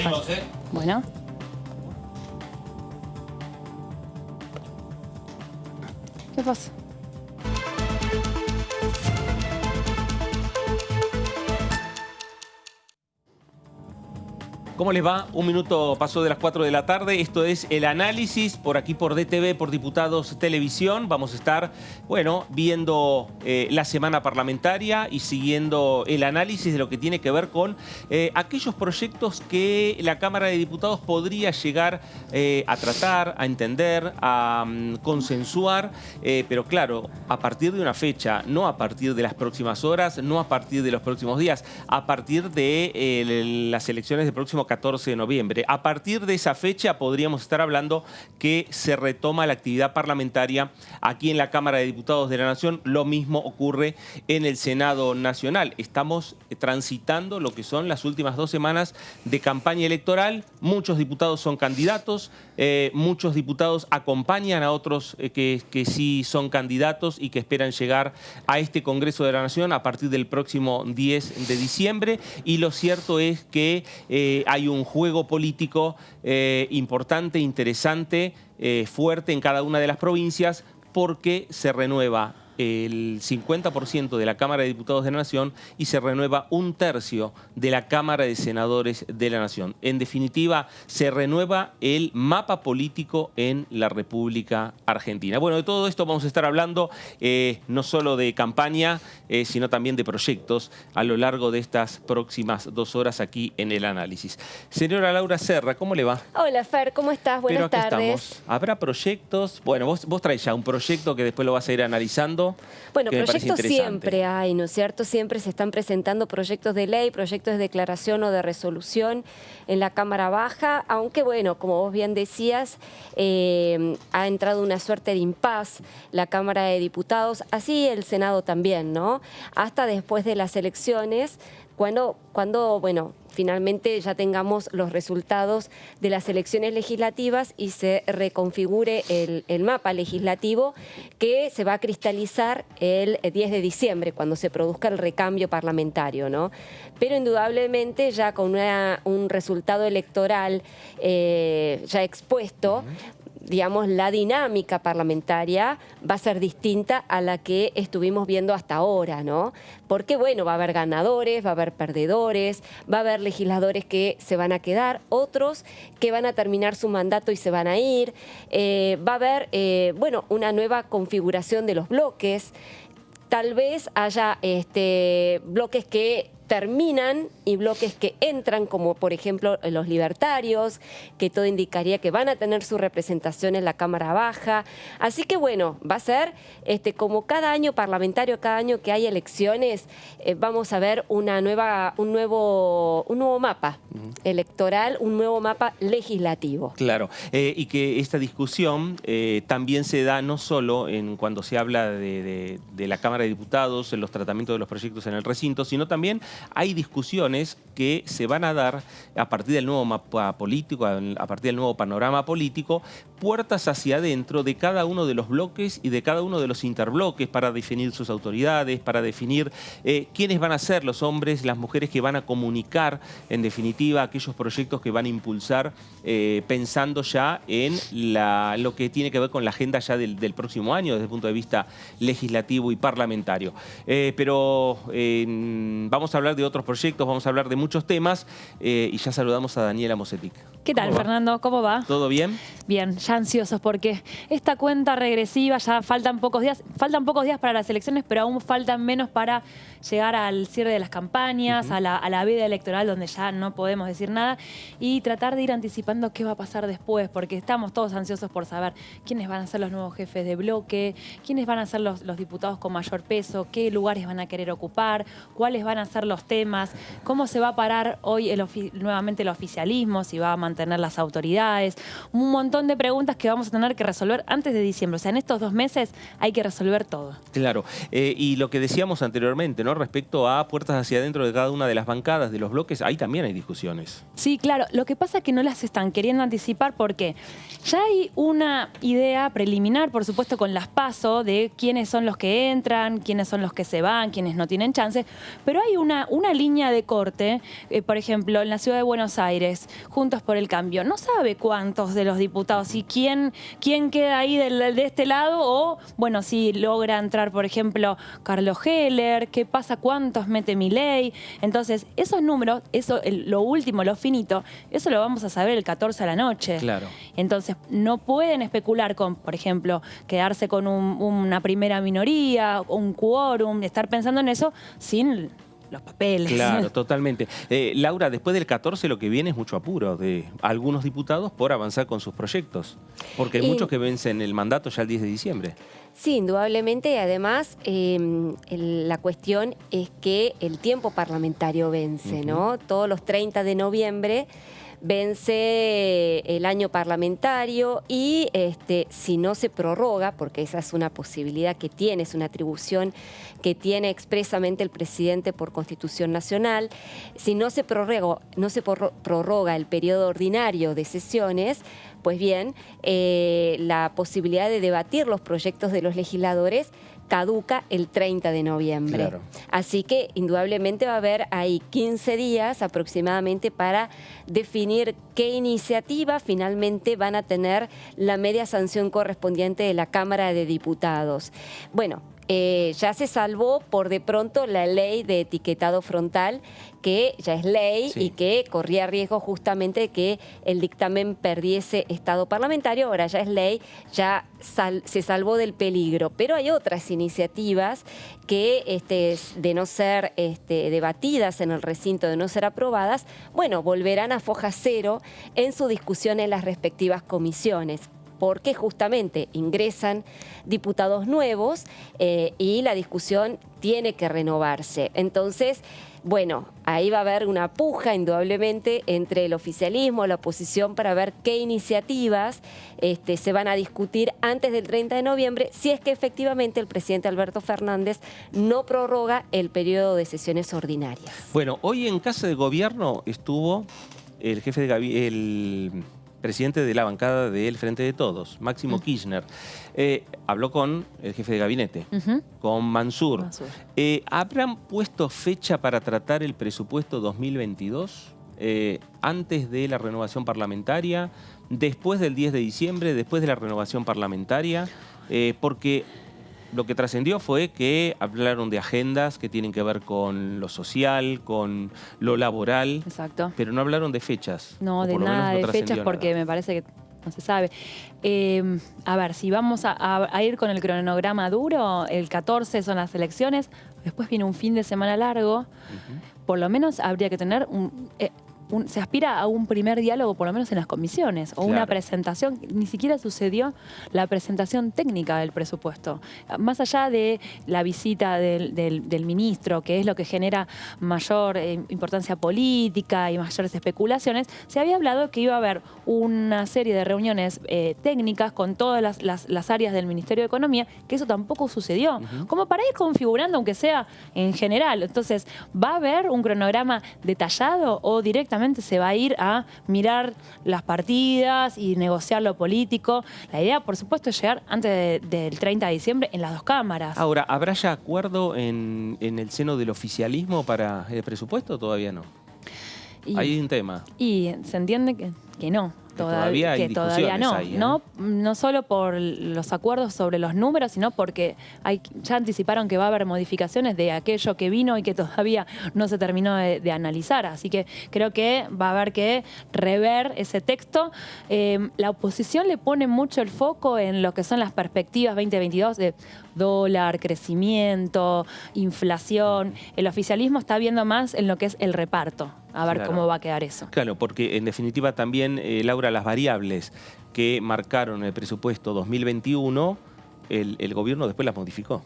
Venimos, Bueno. ¿Qué pasa? ¿Cómo les va? Un minuto pasó de las 4 de la tarde. Esto es El Análisis, por aquí por DTV, por Diputados Televisión. Vamos a estar, bueno, viendo la semana parlamentaria y siguiendo el análisis de lo que tiene que ver con aquellos proyectos que la Cámara de Diputados podría llegar a tratar, a entender, a consensuar. Pero claro, a partir de una fecha, no a partir de las próximas horas, no a partir de los próximos días, a partir de las elecciones del próximo 14 de noviembre. A partir de esa fecha podríamos estar hablando que se retoma la actividad parlamentaria aquí en la Cámara de Diputados de la Nación. Lo mismo ocurre en el Senado Nacional. Estamos transitando lo que son las últimas 2 semanas de campaña electoral. Muchos diputados son candidatos, muchos diputados acompañan a otros que sí son candidatos y que esperan llegar a este Congreso de la Nación a partir del próximo 10 de diciembre. Y lo cierto es que hay un juego político importante, interesante, fuerte en cada una de las provincias, porque se renueva el 50% de la Cámara de Diputados de la Nación y se renueva 1/3 de la Cámara de Senadores de la Nación. En definitiva, se renueva el mapa político en la República Argentina. Bueno, de todo esto vamos a estar hablando no solo de campaña, sino también de proyectos a lo largo de estas próximas 2 horas aquí en El Análisis. Señora Laura Serra, ¿cómo le va? Hola Fer, ¿cómo estás? Buenas Pero acá tardes. estamos. ¿Habrá proyectos? Bueno, vos traes ya un proyecto que después lo vas a ir analizando. Bueno, que me parece proyectos interesante. siempre hay, ¿no es cierto? Siempre se están presentando proyectos de ley, proyectos de declaración o de resolución en la Cámara Baja, aunque bueno, como vos bien decías, ha entrado una suerte de impas la Cámara de Diputados, así el Senado también, ¿no? Hasta después de las elecciones, cuando bueno, finalmente ya tengamos los resultados de las elecciones legislativas y se reconfigure el mapa legislativo que se va a cristalizar el 10 de diciembre, cuando se produzca el recambio parlamentario, ¿no? Pero indudablemente ya con un resultado electoral ya expuesto, digamos, la dinámica parlamentaria va a ser distinta a la que estuvimos viendo hasta ahora, ¿no? Porque, bueno, va a haber ganadores, va a haber perdedores, va a haber legisladores que se van a quedar, otros que van a terminar su mandato y se van a ir, va a haber, bueno, una nueva configuración de los bloques. Tal vez haya bloques que terminan y bloques que entran, como por ejemplo los libertarios, que todo indicaría que van a tener su representación en la Cámara Baja. Así que bueno, va a ser como cada año parlamentario, cada año que hay elecciones, vamos a ver un nuevo mapa electoral, un nuevo mapa legislativo. Claro, y que esta discusión también se da no solo cuando se habla de la Cámara de Diputados, en los tratamientos de los proyectos en el recinto, sino también hay discusiones que se van a dar a partir del nuevo mapa político, a partir del nuevo panorama político, puertas hacia adentro de cada uno de los bloques y de cada uno de los interbloques para definir sus autoridades, para definir quiénes van a ser los hombres, las mujeres que van a comunicar, en definitiva, aquellos proyectos que van a impulsar, pensando ya en lo que tiene que ver con la agenda ya del próximo año, desde el punto de vista legislativo y parlamentario. Pero vamos a hablar de otros proyectos, vamos a hablar de muchos temas y ya saludamos a Daniela Mosetic. ¿Qué tal, Fernando? ¿Cómo va? ¿Todo bien? Bien, ya ansiosos porque esta cuenta regresiva ya faltan pocos días para las elecciones, pero aún faltan menos para llegar al cierre de las campañas, a la veda electoral donde ya no podemos decir nada y tratar de ir anticipando qué va a pasar después, porque estamos todos ansiosos por saber quiénes van a ser los nuevos jefes de bloque, quiénes van a ser los diputados con mayor peso, qué lugares van a querer ocupar, cuáles van a ser los temas, cómo se va a parar hoy nuevamente el oficialismo, si va a mantener las autoridades, un montón de preguntas que vamos a tener que resolver antes de diciembre. O sea, en estos 2 meses hay que resolver todo. Claro, y lo que decíamos anteriormente, ¿no? Respecto a puertas hacia adentro de cada una de las bancadas, de los bloques, ahí también hay discusiones. Sí, claro. Lo que pasa es que no las están queriendo anticipar porque ya hay una idea preliminar, por supuesto, con las PASO, de quiénes son los que entran, quiénes son los que se van, quiénes no tienen chance, pero hay una una línea de corte, por ejemplo, en la ciudad de Buenos Aires, Juntos por el Cambio, no sabe cuántos de los diputados y quién queda ahí de este lado, o, bueno, si logra entrar, por ejemplo, Carlos Heller, qué pasa, cuántos mete Milei. Entonces, esos números, lo último, lo finito, eso lo vamos a saber el 14 a la noche. Claro. Entonces, no pueden especular con, por ejemplo, quedarse con una primera minoría, un quórum, estar pensando en eso sin los papeles. Claro, totalmente. Laura, después del 14 lo que viene es mucho apuro de algunos diputados por avanzar con sus proyectos, porque hay muchos que vencen el mandato ya el 10 de diciembre. Sí, indudablemente. Además, la cuestión es que el tiempo parlamentario vence, ¿no? Todos los 30 de noviembre vence el año parlamentario y si no se prorroga, porque esa es una posibilidad que tiene, es una atribución que tiene expresamente el presidente por Constitución Nacional, si no se prorroga el periodo ordinario de sesiones, pues bien, la posibilidad de debatir los proyectos de los legisladores caduca el 30 de noviembre. Claro. Así que indudablemente va a haber ahí 15 días aproximadamente para definir qué iniciativa finalmente van a tener la media sanción correspondiente de la Cámara de Diputados. Bueno, ya se salvó por de pronto la ley de etiquetado frontal, que ya es ley y que corría riesgo justamente de que el dictamen perdiese estado parlamentario. Ahora ya es ley, ya se salvó del peligro. Pero hay otras iniciativas que de no ser debatidas en el recinto, de no ser aprobadas, bueno, volverán a foja cero en su discusión en las respectivas comisiones, porque justamente ingresan diputados nuevos y la discusión tiene que renovarse. Entonces, bueno, ahí va a haber una puja indudablemente entre el oficialismo, la oposición, para ver qué iniciativas se van a discutir antes del 30 de noviembre, si es que efectivamente el presidente Alberto Fernández no prorroga el periodo de sesiones ordinarias. Bueno, hoy en Casa de Gobierno estuvo el jefe de el presidente de la bancada del Frente de Todos, Máximo Kirchner. Habló con el jefe de gabinete, con Mansur. ¿Habrán puesto fecha para tratar el presupuesto 2022 antes de la renovación parlamentaria, después del 10 de diciembre, después de la renovación parlamentaria? Porque lo que trascendió fue que hablaron de agendas que tienen que ver con lo social, con lo laboral. Exacto. Pero no hablaron de fechas. No, de nada de fechas, porque me parece que no se sabe. A ver, si vamos a ir con el cronograma duro, el 14 son las elecciones, después viene un fin de semana largo. Por lo menos habría que tener se aspira a un primer diálogo, por lo menos en las comisiones, o una presentación. Ni siquiera sucedió la presentación técnica del presupuesto. Más allá de la visita del ministro, que es lo que genera mayor importancia política y mayores especulaciones, se había hablado que iba a haber una serie de reuniones técnicas con todas las áreas del Ministerio de Economía, que eso tampoco sucedió. Como para ir configurando, aunque sea en general. Entonces, ¿va a haber un cronograma detallado o directamente se va a ir a mirar las partidas y negociar lo político? La idea, por supuesto, es llegar antes del 30 de diciembre en las dos cámaras. Ahora, ¿habrá ya acuerdo en el seno del oficialismo para el presupuesto o todavía no? Hay un tema. Y se entiende que no. Todavía no, ahí, no solo por los acuerdos sobre los números, sino porque ya anticiparon que va a haber modificaciones de aquello que vino y que todavía no se terminó de analizar. Así que creo que va a haber que rever ese texto. La oposición le pone mucho el foco en lo que son las perspectivas 2022 de dólar, crecimiento, inflación. El oficialismo está viendo más en lo que es el reparto. A ver cómo va a quedar eso. Claro, porque en definitiva también, Laura, las variables que marcaron el presupuesto 2021, el gobierno después las modificó.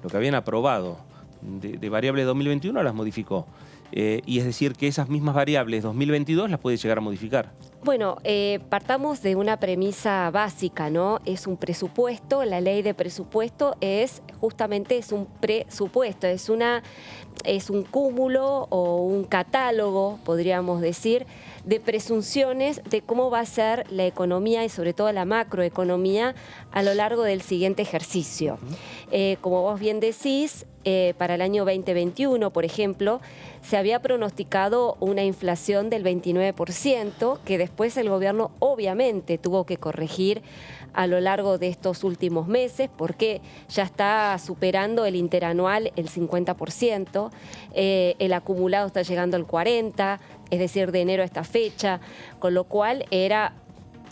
Lo que habían aprobado de variables 2021 las modificó. Y es decir que esas mismas variables 2022 las puede llegar a modificar. Bueno, partamos de una premisa básica, ¿no? Es un presupuesto, la ley de presupuesto es un presupuesto, es un cúmulo o un catálogo, podríamos decir, de presunciones de cómo va a ser la economía y sobre todo la macroeconomía a lo largo del siguiente ejercicio. Como vos bien decís, para el año 2021, por ejemplo, se había pronosticado una inflación del 29%, que después el gobierno obviamente tuvo que corregir a lo largo de estos últimos meses, porque ya está superando el interanual el 50%, el acumulado está llegando al 40%, es decir, de enero a esta fecha, con lo cual era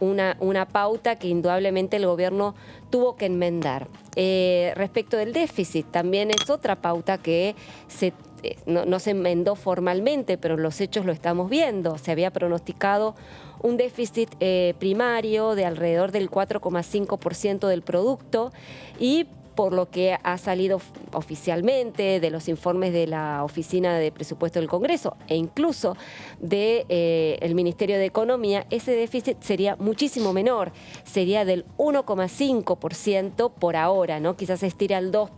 una pauta que indudablemente el gobierno tuvo que enmendar. Respecto del déficit, también es otra pauta que no se enmendó formalmente, pero en los hechos lo estamos viendo. Se había pronosticado un déficit primario de alrededor del 4,5% del producto, y por lo que ha salido oficialmente de los informes de la Oficina de Presupuesto del Congreso e incluso del Ministerio de Economía, ese déficit sería muchísimo menor, sería del 1,5% por ahora, ¿no? Quizás se estire al 2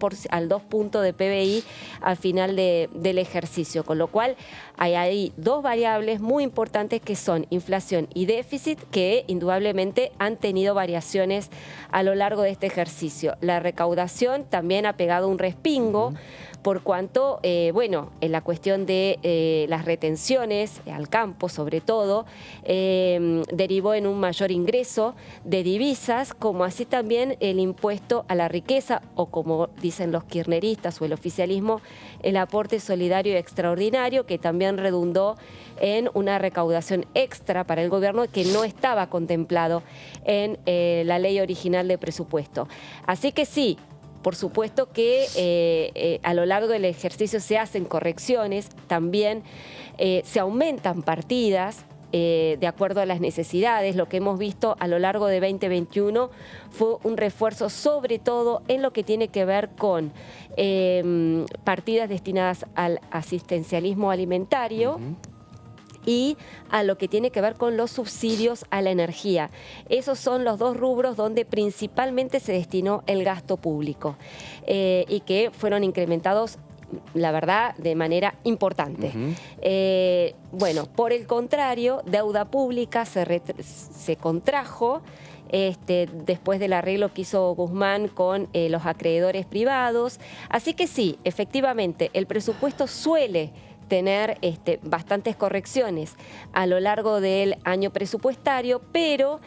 puntos de PBI al final del ejercicio, con lo cual hay ahí dos variables muy importantes que son inflación y déficit, que indudablemente han tenido variaciones a lo largo de este ejercicio. La recaudación también ha pegado un respingo, por cuanto, bueno, en la cuestión de las retenciones al campo, sobre todo, derivó en un mayor ingreso de divisas, como así también el impuesto a la riqueza, o como dicen los kirchneristas o el oficialismo, el aporte solidario extraordinario, que también redundó en una recaudación extra para el gobierno que no estaba contemplado en la ley original de presupuesto. Así que sí, por supuesto que a lo largo del ejercicio se hacen correcciones, también se aumentan partidas de acuerdo a las necesidades. Lo que hemos visto a lo largo de 2021 fue un refuerzo sobre todo en lo que tiene que ver con partidas destinadas al asistencialismo alimentario, y a lo que tiene que ver con los subsidios a la energía. Esos son los dos rubros donde principalmente se destinó el gasto público y que fueron incrementados, la verdad, de manera importante. Bueno, por el contrario, deuda pública se contrajo después del arreglo que hizo Guzmán con los acreedores privados. Así que sí, efectivamente, el presupuesto suele tener bastantes correcciones a lo largo del año presupuestario, pero,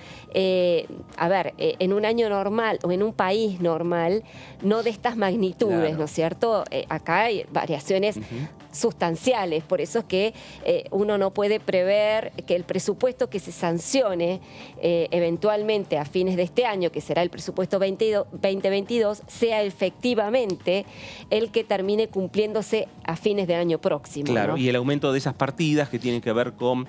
a ver, en un año normal o en un país normal, no de estas magnitudes, claro, ¿no es cierto? Acá hay variaciones sustanciales, por eso es que uno no puede prever que el presupuesto que se sancione eventualmente a fines de este año, que será el presupuesto 2022, sea efectivamente el que termine cumpliéndose a fines del año próximo. Claro, ¿no? Y el aumento de esas partidas que tienen que ver con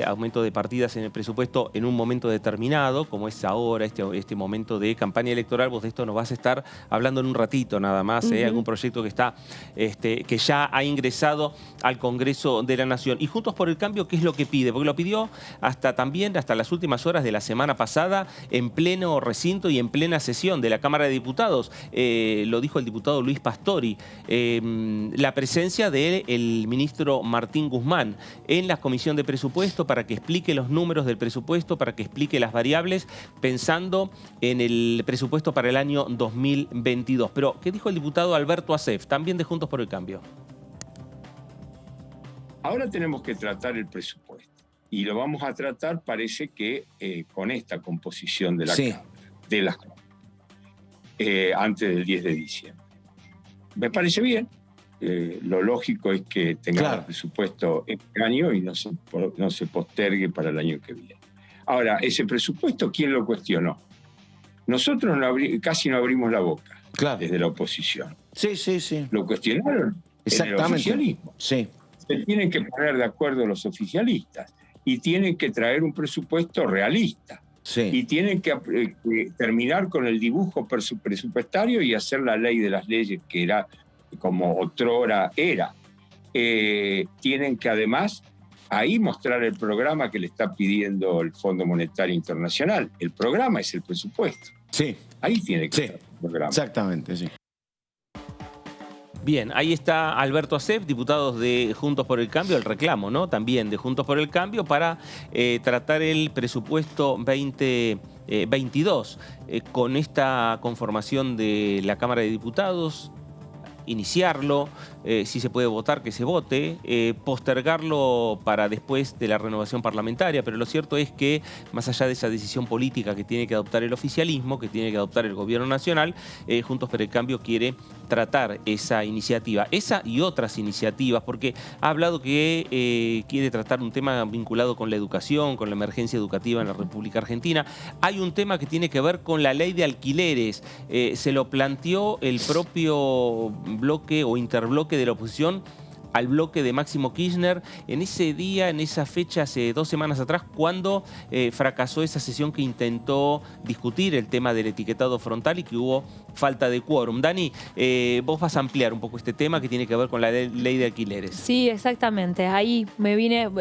aumento de partidas en el presupuesto en un momento determinado, como es ahora, este momento de campaña electoral. Vos de esto nos vas a estar hablando en un ratito nada más, algún proyecto que está que ya ha ingresado al Congreso de la Nación. Y Juntos por el Cambio, ¿qué es lo que pide? Porque lo pidió hasta las últimas horas de la semana pasada, en pleno recinto y en plena sesión de la Cámara de Diputados. Lo dijo el diputado Luis Pastori. La presencia del ministro Martín Guzmán en la Comisión de Presupuesto para que explique los números del presupuesto, para que explique las variables, pensando en el presupuesto para el año 2022. Pero, ¿qué dijo el diputado Alberto Asef, también de Juntos por el Cambio? Ahora tenemos que tratar el presupuesto. Y lo vamos a tratar, parece que con esta composición de la Cámara, de las antes del 10 de diciembre. Me parece bien. Lo lógico es que tengamos el presupuesto este año y no se postergue para el año que viene. Ahora, ese presupuesto, ¿quién lo cuestionó? Nosotros casi no abrimos la boca desde la oposición. Sí. Lo cuestionaron en el oficialismo. Sí. Se tienen que poner de acuerdo los oficialistas y tienen que traer un presupuesto realista. Sí. Y tienen que terminar con el dibujo presupuestario y hacer la ley de las leyes, que era como otrora era. Tienen que además ahí mostrar el programa que le está pidiendo el Fondo Monetario Internacional. El programa es el presupuesto. Sí. Ahí tiene que estar el programa. Exactamente, sí. Bien, ahí está Alberto Acep, diputados de Juntos por el Cambio, el reclamo, ¿no? También de Juntos por el Cambio para tratar el presupuesto 2022. Con esta conformación de la Cámara de Diputados, iniciarlo, si se puede votar, que se vote, postergarlo para después de la renovación parlamentaria, pero lo cierto es que, más allá de esa decisión política que tiene que adoptar el oficialismo, que tiene que adoptar el gobierno nacional, Juntos por el Cambio quiere tratar esa iniciativa, esa y otras iniciativas, porque ha hablado que quiere tratar un tema vinculado con la educación, con la emergencia educativa en la República Argentina. Hay un tema que tiene que ver con la ley de alquileres. Se lo planteó el propio bloque o interbloque de la oposición al bloque de Máximo Kirchner en ese día, en esa fecha, hace 2 semanas atrás, cuando fracasó esa sesión que intentó discutir el tema del etiquetado frontal y que hubo falta de quórum. Dani, vos vas a ampliar un poco este tema que tiene que ver con la ley de alquileres. Sí, exactamente. Ahí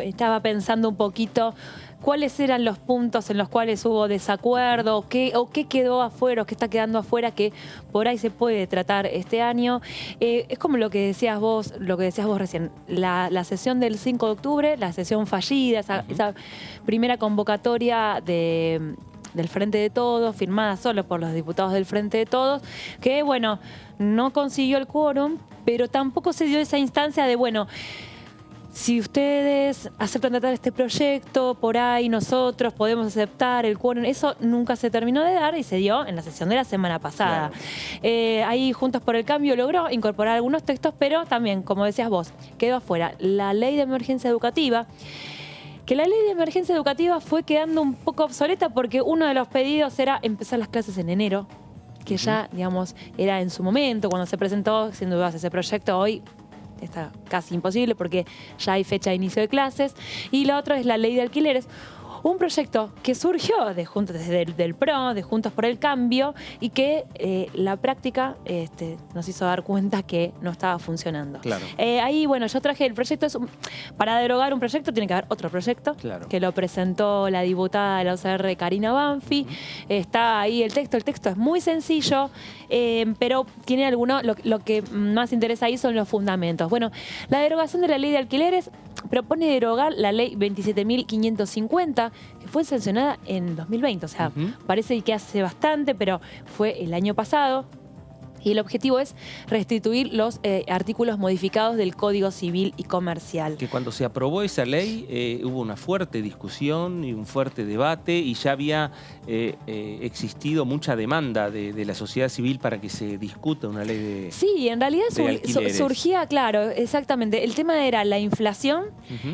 estaba pensando un poquito cuáles eran los puntos en los cuales hubo desacuerdo, o qué quedó afuera, o qué está quedando afuera, que por ahí se puede tratar este año. Es como lo que decías vos recién, la sesión del 5 de octubre, la sesión fallida, esa primera convocatoria del Frente de Todos, firmada solo por los diputados del Frente de Todos, que, bueno, no consiguió el quórum, pero tampoco se dio esa instancia de, bueno, si ustedes aceptan tratar este proyecto, por ahí nosotros podemos aceptar el quórum. Eso nunca se terminó de dar y se dio en la sesión de la semana pasada. Claro. Ahí Juntos por el Cambio logró incorporar algunos textos, pero también, como decías vos, quedó afuera la ley de emergencia educativa, que la ley de emergencia educativa fue quedando un poco obsoleta porque uno de los pedidos era empezar las clases en enero, que ya, digamos, era en su momento, cuando se presentó, sin dudas, ese proyecto. Hoy está casi imposible porque ya hay fecha de inicio de clases. Y lo otro es la ley de alquileres, un proyecto que surgió desde del PRO, de Juntos por el Cambio, y que la práctica nos hizo dar cuenta que no estaba funcionando. Claro. Ahí, bueno, yo traje el proyecto, para derogar un proyecto tiene que haber otro proyecto, claro, que lo presentó la diputada de la OCR, Karina Banfi. Está ahí el texto es muy sencillo, pero tiene algunos, lo que más interesa ahí son los fundamentos. Bueno, la derogación de la ley de alquileres propone derogar la ley 27.550, que fue sancionada en 2020. O sea, parece que hace bastante, pero fue el año pasado. Y el objetivo es restituir los artículos modificados del Código Civil y Comercial. Que cuando se aprobó esa ley hubo una fuerte discusión y un fuerte debate, y ya había existido mucha demanda de la sociedad civil para que se discuta una ley de Sí, en realidad surgía, claro, exactamente. El tema era la inflación,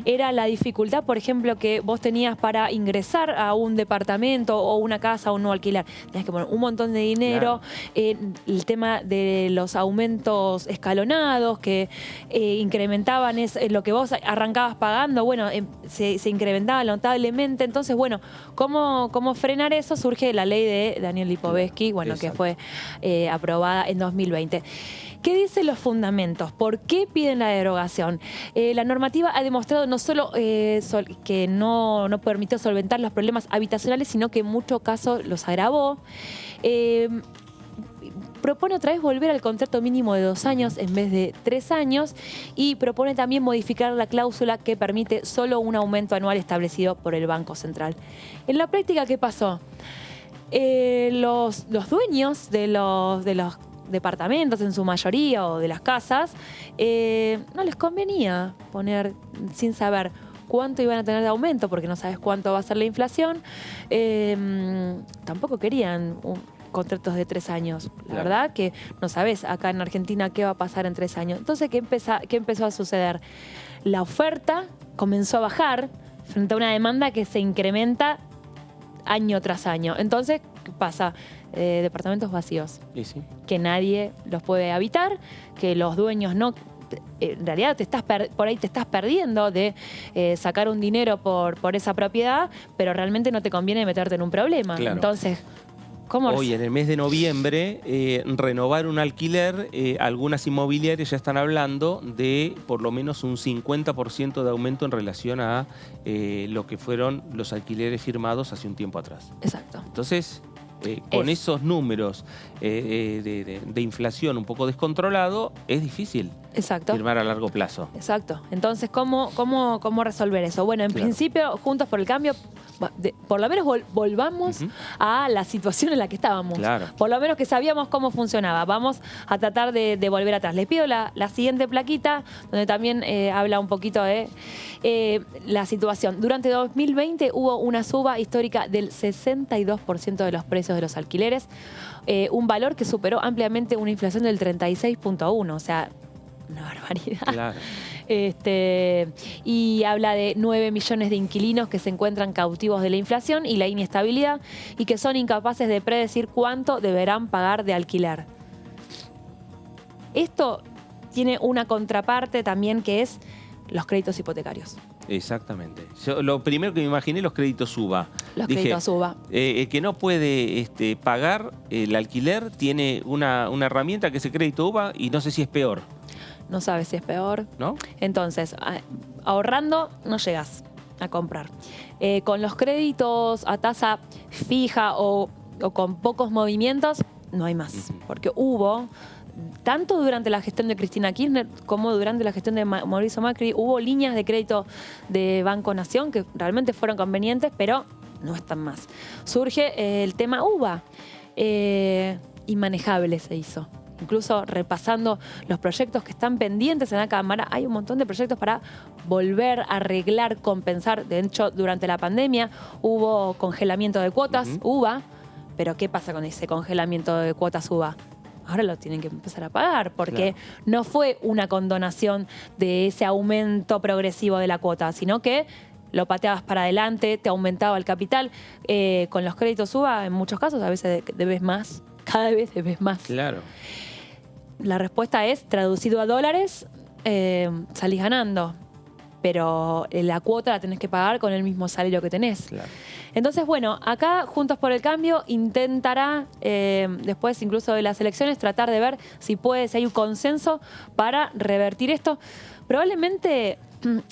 era la dificultad, por ejemplo, que vos tenías para ingresar a un departamento o una casa o un nuevo alquiler. Tenías que poner un montón de dinero, claro. El tema de los aumentos escalonados que incrementaban lo que vos arrancabas pagando, bueno, se incrementaba notablemente. Entonces, bueno, ¿cómo frenar eso? Surge la ley de Daniel Lipovetsky, bueno, exacto, que fue aprobada en 2020. ¿Qué dicen los fundamentos? ¿Por qué piden la derogación? La normativa ha demostrado no solo que no permitió solventar los problemas habitacionales, sino que en muchos casos los agravó. Propone otra vez volver al contrato mínimo de 2 años en vez de 3 años y propone también modificar la cláusula que permite solo un aumento anual establecido por el Banco Central. En la práctica, ¿qué pasó? Los dueños de los departamentos, en su mayoría, o de las casas, no les convenía poner sin saber cuánto iban a tener de aumento, porque no sabes cuánto va a ser la inflación. Tampoco querían contratos de 3 años. La verdad que no sabes acá en Argentina qué va a pasar en 3 años. Entonces, ¿qué empezó a suceder? La oferta comenzó a bajar frente a una demanda que se incrementa año tras año. Entonces, ¿qué pasa? Departamentos vacíos. Sí. Que nadie los puede habitar, que los dueños no... En realidad por ahí te estás perdiendo de sacar un dinero por esa propiedad, pero realmente no te conviene meterte en un problema. Claro. Entonces... Hoy, en el mes de noviembre, renovar un alquiler, algunas inmobiliarias ya están hablando de por lo menos un 50% de aumento en relación a lo que fueron los alquileres firmados hace un tiempo atrás. Exacto. Entonces, Con esos números de inflación un poco descontrolado, es difícil firmar a largo plazo. Exacto. Entonces, ¿cómo resolver eso? Bueno, en principio, Juntos por el Cambio, por lo menos volvamos a la situación en la que estábamos. Por lo menos que sabíamos cómo funcionaba. Vamos a tratar de volver atrás. Les pido la siguiente plaquita, donde también habla un poquito de la situación. Durante 2020 hubo una suba histórica del 62% de los precios de los alquileres, un valor que superó ampliamente una inflación del 36.1%, o sea, una barbaridad. Y habla de 9 millones de inquilinos que se encuentran cautivos de la inflación y la inestabilidad y que son incapaces de predecir cuánto deberán pagar de alquiler. Esto tiene una contraparte también, que es los créditos hipotecarios. Exactamente. Yo, lo primero que me imaginé, los créditos UBA. Créditos UBA. El que no puede pagar el alquiler tiene una herramienta que es el crédito UBA y no sé si es peor. No sabes si es peor. ¿No? Entonces, ahorrando no llegas a comprar. Con los créditos a tasa fija o con pocos movimientos, no hay más. Porque hubo, tanto durante la gestión de Cristina Kirchner como durante la gestión de Mauricio Macri, hubo líneas de crédito de Banco Nación que realmente fueron convenientes, pero no están más. Surge el tema UBA. Inmanejable se hizo. Incluso repasando los proyectos que están pendientes en la Cámara, hay un montón de proyectos para volver a arreglar, compensar. De hecho, durante la pandemia hubo congelamiento de cuotas UBA, pero ¿qué pasa con ese congelamiento de cuotas UBA? Ahora lo tienen que empezar a pagar, porque no fue una condonación de ese aumento progresivo de la cuota, sino que lo pateabas para adelante, te aumentaba el capital. Con los créditos UBA, en muchos casos, a veces debes más, cada vez debes más. Claro. La respuesta es, traducido a dólares, salís ganando. Pero la cuota la tenés que pagar con el mismo salario que tenés. Claro. Entonces, bueno, acá Juntos por el Cambio intentará, después incluso de las elecciones, tratar de ver si hay un consenso para revertir esto. Probablemente,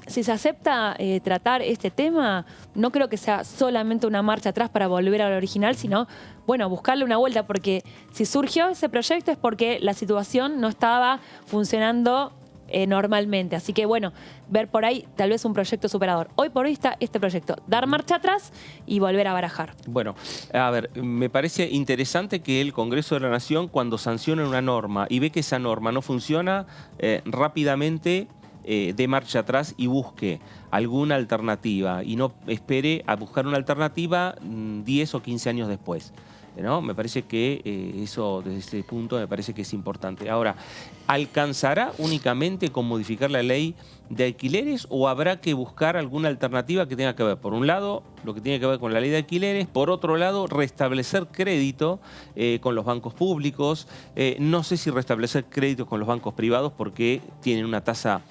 si se acepta tratar este tema, no creo que sea solamente una marcha atrás para volver al original, sino, bueno, buscarle una vuelta, porque si surgió ese proyecto es porque la situación no estaba funcionando normalmente. Así que, bueno, ver por ahí tal vez un proyecto superador. Hoy por hoy está este proyecto. Dar marcha atrás y volver a barajar. Bueno, a ver, me parece interesante que el Congreso de la Nación, cuando sanciona una norma y ve que esa norma no funciona, rápidamente dé marcha atrás y busque alguna alternativa y no espere a buscar una alternativa 10 o 15 años después, ¿no? Me parece que eso, desde ese punto, me parece que es importante. Ahora, ¿alcanzará únicamente con modificar la ley de alquileres o habrá que buscar alguna alternativa que tenga que ver, por un lado, lo que tiene que ver con la ley de alquileres, por otro lado, restablecer crédito con los bancos públicos? No sé si restablecer créditos con los bancos privados porque tienen una tasa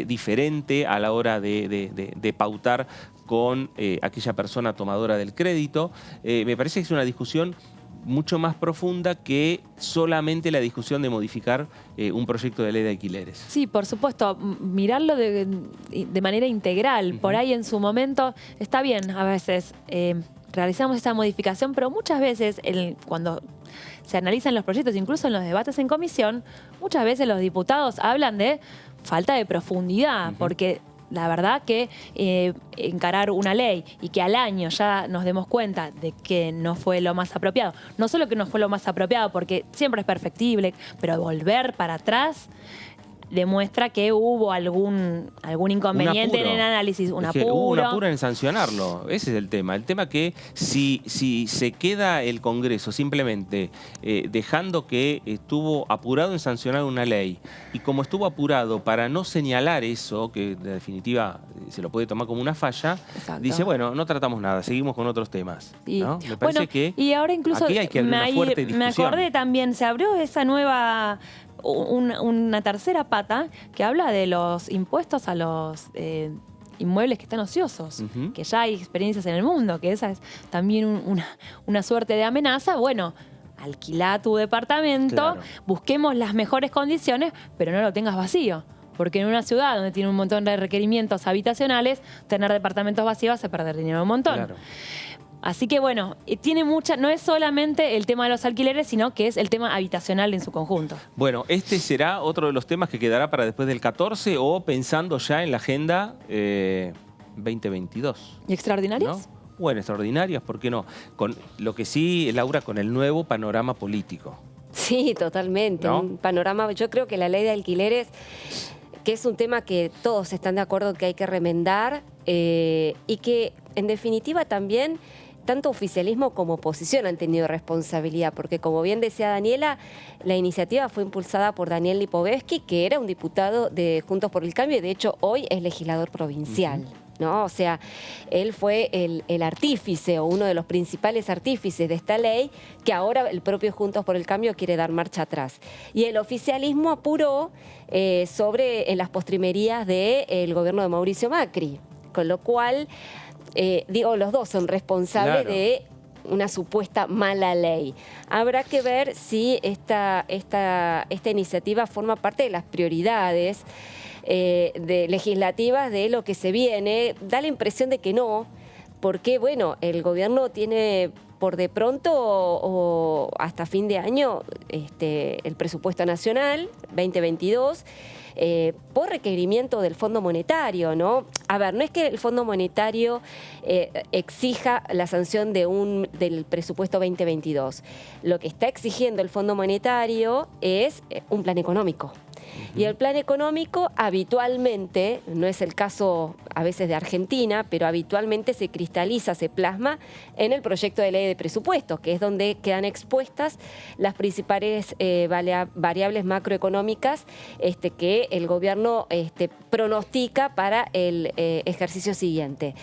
diferente a la hora de pautar con aquella persona tomadora del crédito. Me parece que es una discusión mucho más profunda que solamente la discusión de modificar un proyecto de ley de alquileres. Sí, por supuesto, mirarlo de manera integral. Por ahí en su momento está bien, a veces realizamos esta modificación, pero muchas veces cuando se analizan los proyectos, incluso en los debates en comisión, muchas veces los diputados hablan de falta de profundidad, porque la verdad que encarar una ley y que al año ya nos demos cuenta de que no fue lo más apropiado, no solo que no fue lo más apropiado, porque siempre es perfectible, pero volver para atrás demuestra que hubo algún inconveniente en el análisis, un apuro. Hubo un apuro en sancionarlo, ese es el tema. El tema que si se queda el Congreso simplemente dejando que estuvo apurado en sancionar una ley, y como estuvo apurado para no señalar eso, que en definitiva se lo puede tomar como una falla, dice, bueno, no tratamos nada, seguimos con otros temas, ¿no? Me parece que y ahora incluso aquí hay que abrir una fuerte discusión. Me acordé también, se abrió esa nueva... Una tercera pata que habla de los impuestos a los inmuebles que están ociosos, que ya hay experiencias en el mundo, que esa es también una suerte de amenaza. Bueno, alquilá tu departamento, busquemos las mejores condiciones, pero no lo tengas vacío. Porque en una ciudad donde tiene un montón de requerimientos habitacionales, tener departamentos vacíos hace perder dinero un montón. Así que bueno, tiene mucha, no es solamente el tema de los alquileres, sino que es el tema habitacional en su conjunto. Bueno, ¿este será otro de los temas que quedará para después del 14 o pensando ya en la agenda 2022? ¿Y extraordinarias? ¿No? Bueno, extraordinarias, ¿por qué no? Con lo que sí, Laura, con el nuevo panorama político. Sí, totalmente. ¿No? Un panorama, yo creo que la ley de alquileres, que es un tema que todos están de acuerdo que hay que remendar y que en definitiva también tanto oficialismo como oposición han tenido responsabilidad, porque como bien decía Daniela, la iniciativa fue impulsada por Daniel Lipovetsky, que era un diputado de Juntos por el Cambio y de hecho hoy es legislador provincial. ¿No? O sea, él fue el artífice o uno de los principales artífices de esta ley que ahora el propio Juntos por el Cambio quiere dar marcha atrás. Y el oficialismo apuró sobre las postrimerías del gobierno de Mauricio Macri, con lo cual, los dos son responsables de una supuesta mala ley. Habrá que ver si esta iniciativa forma parte de las prioridades legislativas de lo que se viene. Da la impresión de que no, porque bueno, el gobierno tiene por de pronto o hasta fin de año el presupuesto nacional 2022 por requerimiento del Fondo Monetario, ¿no? A ver, no es que el Fondo Monetario exija la sanción del presupuesto 2022. Lo que está exigiendo el Fondo Monetario es un plan económico. Y el plan económico habitualmente, no es el caso a veces de Argentina, pero habitualmente se cristaliza, se plasma en el proyecto de ley de presupuestos, que es donde quedan expuestas las principales variables macroeconómicas que el gobierno pronostica para el ejercicio siguiente.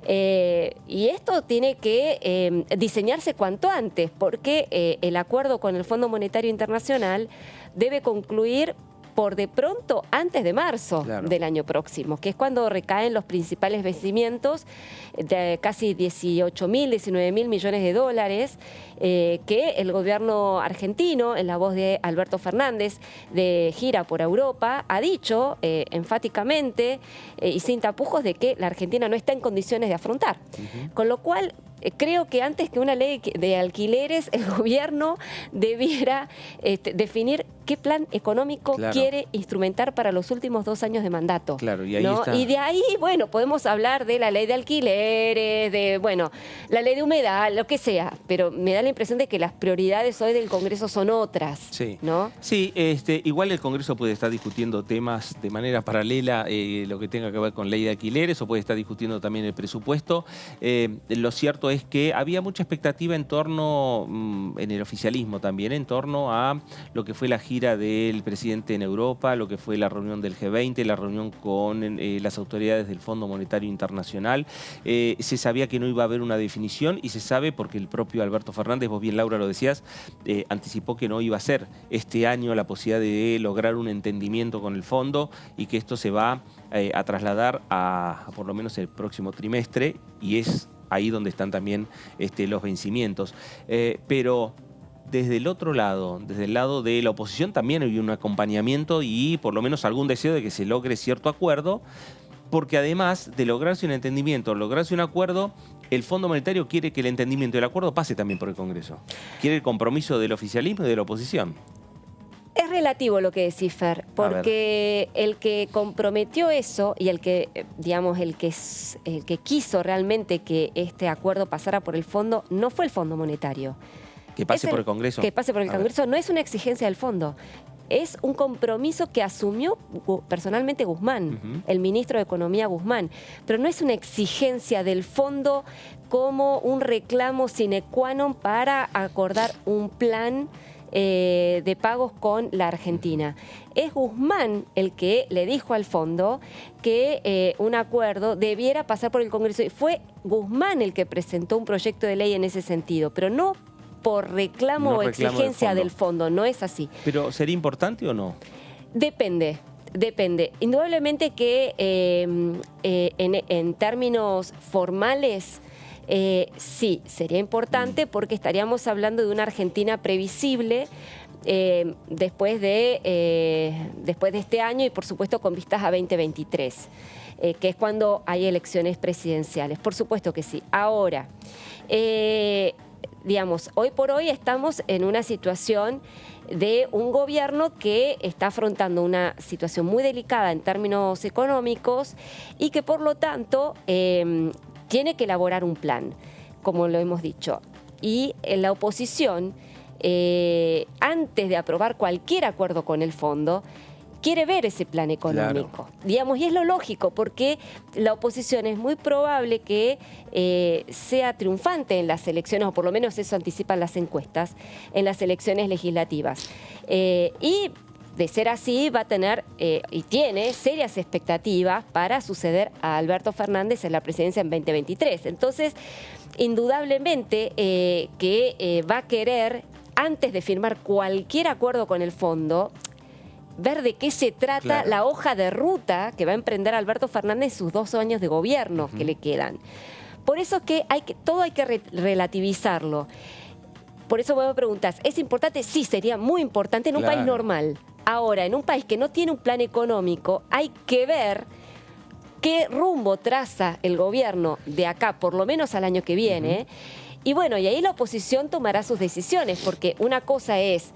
Y esto tiene que diseñarse cuanto antes, porque el acuerdo con el Fondo Monetario Internacional debe concluir por de pronto antes de marzo del año próximo, que es cuando recaen los principales vencimientos de casi 18.000, 19.000 millones de dólares que el gobierno argentino, en la voz de Alberto Fernández, de gira por Europa, ha dicho enfáticamente y sin tapujos de que la Argentina no está en condiciones de afrontar. Con lo cual, creo que antes que una ley de alquileres, el gobierno debiera definir qué plan económico quiere instrumentar para los últimos 2 años de mandato. Claro, y ahí ¿no? está. Y de ahí, bueno, podemos hablar de la ley de alquileres, de, bueno, la ley de humedad, lo que sea, pero me da la impresión de que las prioridades hoy del Congreso son otras, Sí. ¿no? Sí, igual el Congreso puede estar discutiendo temas de manera paralela, lo que tenga que ver con ley de alquileres, o puede estar discutiendo también el presupuesto. Lo cierto es que había mucha expectativa en torno, en el oficialismo también, en torno a lo que fue la gira del presidente en Europa, lo que fue la reunión del G20, la reunión con las autoridades del Fondo Monetario Internacional. Se sabía que no iba a haber una definición y se sabe porque el propio Alberto Fernández, vos bien Laura lo decías, anticipó que no iba a ser este año la posibilidad de lograr un entendimiento con el fondo y que esto se va a trasladar a por lo menos el próximo trimestre, y es ahí donde están también los vencimientos. Pero desde el otro lado, desde el lado de la oposición, también hay un acompañamiento y por lo menos algún deseo de que se logre cierto acuerdo, porque además de lograrse un entendimiento, lograrse un acuerdo, el Fondo Monetario quiere que el entendimiento y el acuerdo pase también por el Congreso. Quiere el compromiso del oficialismo y de la oposición. Es relativo lo que decís, Fer, porque el que comprometió eso y el que, digamos, el que quiso realmente que este acuerdo pasara por el fondo no fue el Fondo Monetario. Que pase por el Congreso. Que pase por el Congreso no es una exigencia del fondo. Es un compromiso que asumió personalmente Guzmán, el ministro de Economía Guzmán. Pero no es una exigencia del fondo como un reclamo sine qua non para acordar un plan de pagos con la Argentina. Es Guzmán el que le dijo al fondo que un acuerdo debiera pasar por el Congreso. Y fue Guzmán el que presentó un proyecto de ley en ese sentido, pero no por reclamo o exigencia del fondo, no es así. ¿Pero sería importante o no? Depende. Indudablemente que en términos formales sí, sería importante porque estaríamos hablando de una Argentina previsible después de este año y por supuesto con vistas a 2023. que es cuando hay elecciones presidenciales. Por supuesto que sí. Ahora, digamos, hoy por hoy estamos en una situación de un gobierno que está afrontando una situación muy delicada en términos económicos y que por lo tanto tiene que elaborar un plan, como lo hemos dicho. Y en la oposición, antes de aprobar cualquier acuerdo con el fondo, quiere ver ese plan económico. Claro. Digamos, y es lo lógico, porque la oposición es muy probable que sea triunfante en las elecciones, o por lo menos eso anticipan las encuestas, en las elecciones legislativas. Y de ser así, va a tener y tiene serias expectativas para suceder a Alberto Fernández en la presidencia en 2023. Entonces, indudablemente que va a querer, antes de firmar cualquier acuerdo con el fondo, ver de qué se trata la hoja de ruta que va a emprender Alberto Fernández sus 2 años de gobierno que le quedan. Por eso es que todo hay que relativizarlo. Por eso vos me preguntás, ¿es importante? Sí, sería muy importante en un país normal. Ahora, en un país que no tiene un plan económico, hay que ver qué rumbo traza el gobierno de acá, por lo menos al año que viene. Y bueno, y ahí la oposición tomará sus decisiones, porque una cosa es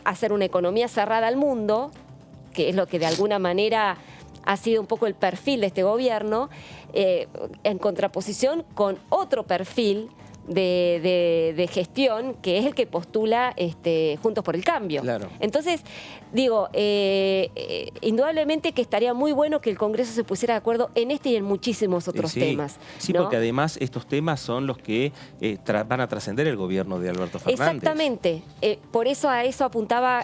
hacer una economía cerrada al mundo, que es lo que de alguna manera ha sido un poco el perfil de este gobierno, en contraposición con otro perfil de gestión, que es el que postula Juntos por el Cambio. Claro. Entonces, digo, indudablemente que estaría muy bueno que el Congreso se pusiera de acuerdo en este y en muchísimos otros temas. Sí, ¿no? Porque además estos temas son los que van a trascender el gobierno de Alberto Fernández. Exactamente. Por eso a eso apuntaba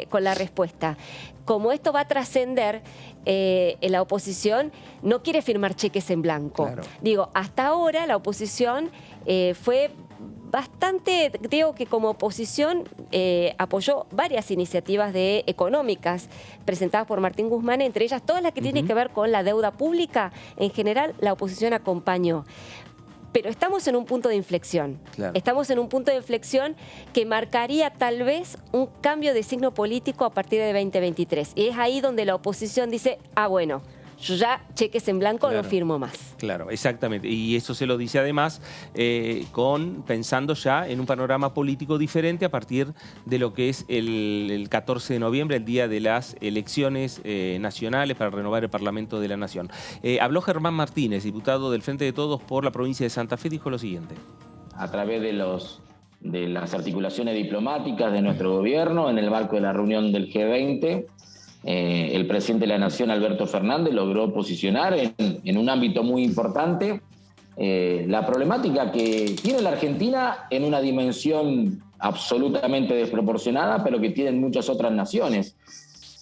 con la respuesta. Como esto va a trascender, la oposición no quiere firmar cheques en blanco. Claro. Digo, hasta ahora la oposición fue bastante, digo que como oposición apoyó varias iniciativas económicas presentadas por Martín Guzmán, entre ellas todas las que tienen que ver con la deuda pública. En general, la oposición acompañó. Pero estamos en un punto de inflexión. Claro. Estamos en un punto de inflexión que marcaría tal vez un cambio de signo político a partir de 2023. Y es ahí donde la oposición dice, bueno, yo ya cheques en blanco no firmo más. Claro, exactamente. Y eso se lo dice además pensando ya en un panorama político diferente a partir de lo que es el 14 de noviembre, el día de las elecciones nacionales para renovar el Parlamento de la Nación. Habló Germán Martínez, diputado del Frente de Todos por la provincia de Santa Fe, dijo lo siguiente. A través de las articulaciones diplomáticas de nuestro gobierno, en el marco de la reunión del G20, el presidente de la Nación, Alberto Fernández, logró posicionar en un ámbito muy importante la problemática que tiene la Argentina en una dimensión absolutamente desproporcionada, pero que tienen muchas otras naciones.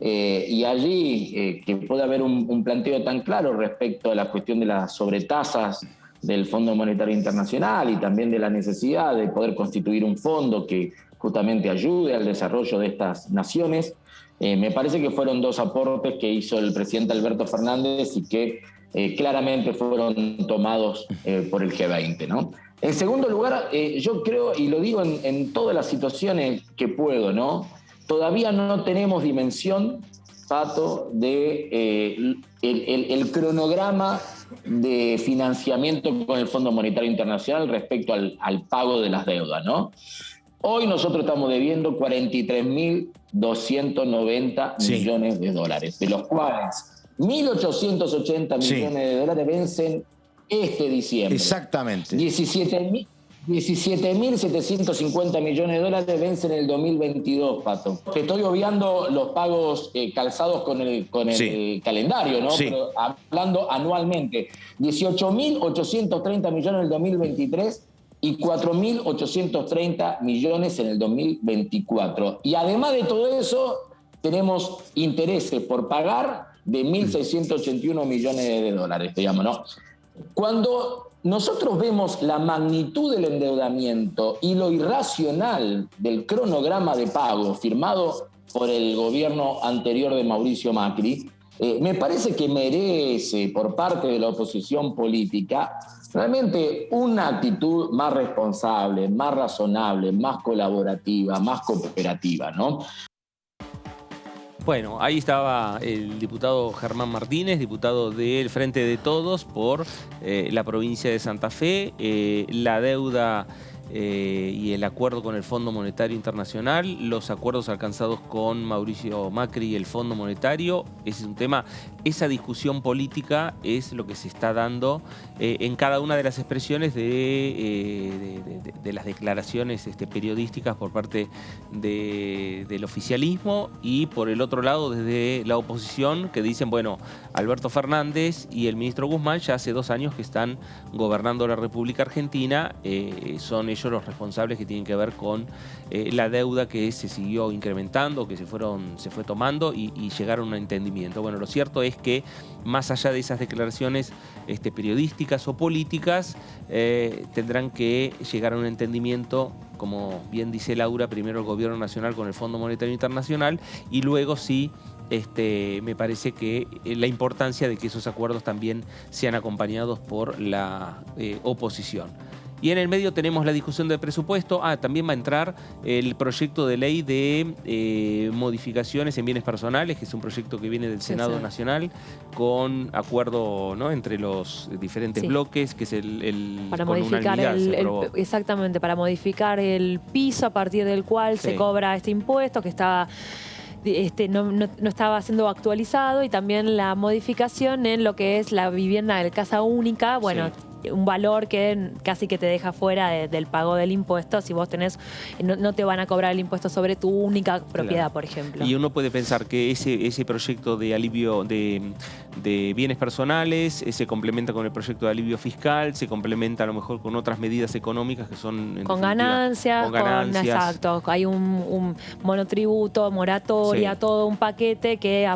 Y allí que puede haber un planteo tan claro respecto a la cuestión de las sobretasas del Fondo Monetario Internacional y también de la necesidad de poder constituir un fondo que justamente ayude al desarrollo de estas naciones. Me parece que fueron 2 aportes que hizo el presidente Alberto Fernández y que claramente fueron tomados por el G20, ¿no? En segundo lugar, yo creo, y lo digo en todas las situaciones que puedo, ¿no? Todavía no tenemos dimensión, Pato, de el cronograma de financiamiento con el Fondo Monetario Internacional respecto al pago de las deudas, ¿no? Hoy nosotros estamos debiendo 43.290 millones de dólares, de los cuales 1.880 millones de dólares vencen este diciembre. Exactamente. 17.750 millones de dólares vencen en el 2022, Pato. Te estoy obviando los pagos calzados con el calendario, ¿no? Sí. Pero hablando anualmente, 18.830 millones en el 2023 y 4.830 millones en el 2024. Y además de todo eso, tenemos intereses por pagar de 1.681 millones de dólares, digamos, ¿no? Cuando nosotros vemos la magnitud del endeudamiento y lo irracional del cronograma de pago firmado por el gobierno anterior de Mauricio Macri, me parece que merece por parte de la oposición política realmente una actitud más responsable, más razonable, más colaborativa, más cooperativa, ¿no? Bueno, ahí estaba el diputado Germán Martínez, diputado del Frente de Todos por la provincia de Santa Fe. La deuda y el acuerdo con el Fondo Monetario Internacional, los acuerdos alcanzados con Mauricio Macri y el Fondo Monetario, ese es un tema, esa discusión política es lo que se está dando en cada una de las expresiones de las declaraciones periodísticas por parte del oficialismo y por el otro lado desde la oposición que dicen, bueno, Alberto Fernández y el ministro Guzmán ya hace 2 años que están gobernando la República Argentina, son ellos los responsables que tienen que ver con la deuda que se siguió incrementando, que se fue tomando y llegaron a un entendimiento. Bueno, lo cierto es que más allá de esas declaraciones periodísticas o políticas, tendrán que llegar a un entendimiento, como bien dice Laura, primero el Gobierno Nacional con el Fondo Monetario Internacional y luego sí, me parece que la importancia de que esos acuerdos también sean acompañados por la oposición. Y en el medio tenemos la discusión del presupuesto. También va a entrar el proyecto de ley de modificaciones en bienes personales, que es un proyecto que viene del Senado Nacional, con acuerdo, ¿no?, entre los diferentes bloques, que es para modificar exactamente, para modificar el piso a partir del cual se cobra este impuesto, que está... no estaba siendo actualizado, y también la modificación en lo que es la vivienda de casa única, bueno, un valor que casi que te deja fuera del pago del impuesto. Si vos tenés, no te van a cobrar el impuesto sobre tu única propiedad, por ejemplo. Y uno puede pensar que ese proyecto de alivio de bienes personales se complementa con el proyecto de alivio fiscal, se complementa a lo mejor con otras medidas económicas que son... Con ganancias, exacto. Hay un monotributo, moratoria, todo un paquete que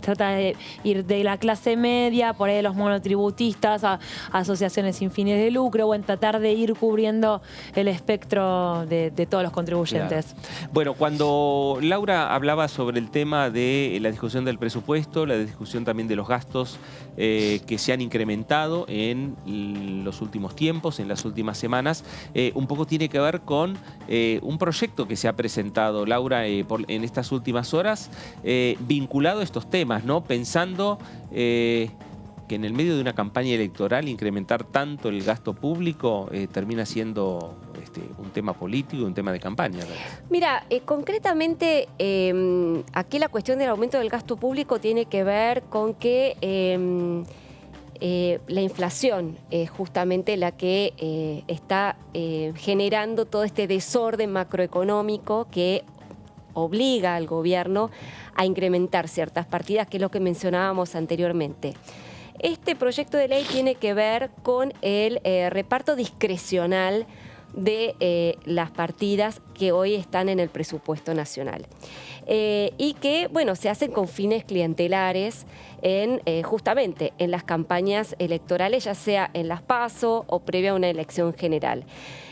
trata de ir de la clase media, por ahí de los monotributistas, a asociaciones sin fines de lucro, o en tratar de ir cubriendo el espectro de todos los contribuyentes. Claro. Bueno, cuando Laura hablaba sobre el tema de la discusión del presupuesto, la discusión también de los gastos que se han incrementado en los últimos tiempos, en las últimas semanas, un poco tiene que ver con un proyecto que se ha presentado, Laura, en estas últimas horas, vinculado a estos temas, ¿no? Pensando... que en el medio de una campaña electoral incrementar tanto el gasto público termina siendo un tema político, un tema de campaña. Mira, concretamente aquí la cuestión del aumento del gasto público tiene que ver con que la inflación es justamente la que está generando todo este desorden macroeconómico que obliga al gobierno a incrementar ciertas partidas, que es lo que mencionábamos anteriormente. Este proyecto de ley tiene que ver con el reparto discrecional de las partidas que hoy están en el presupuesto nacional. Y que, bueno, se hacen con fines clientelares justamente en las campañas electorales, ya sea en las PASO o previa a una elección general.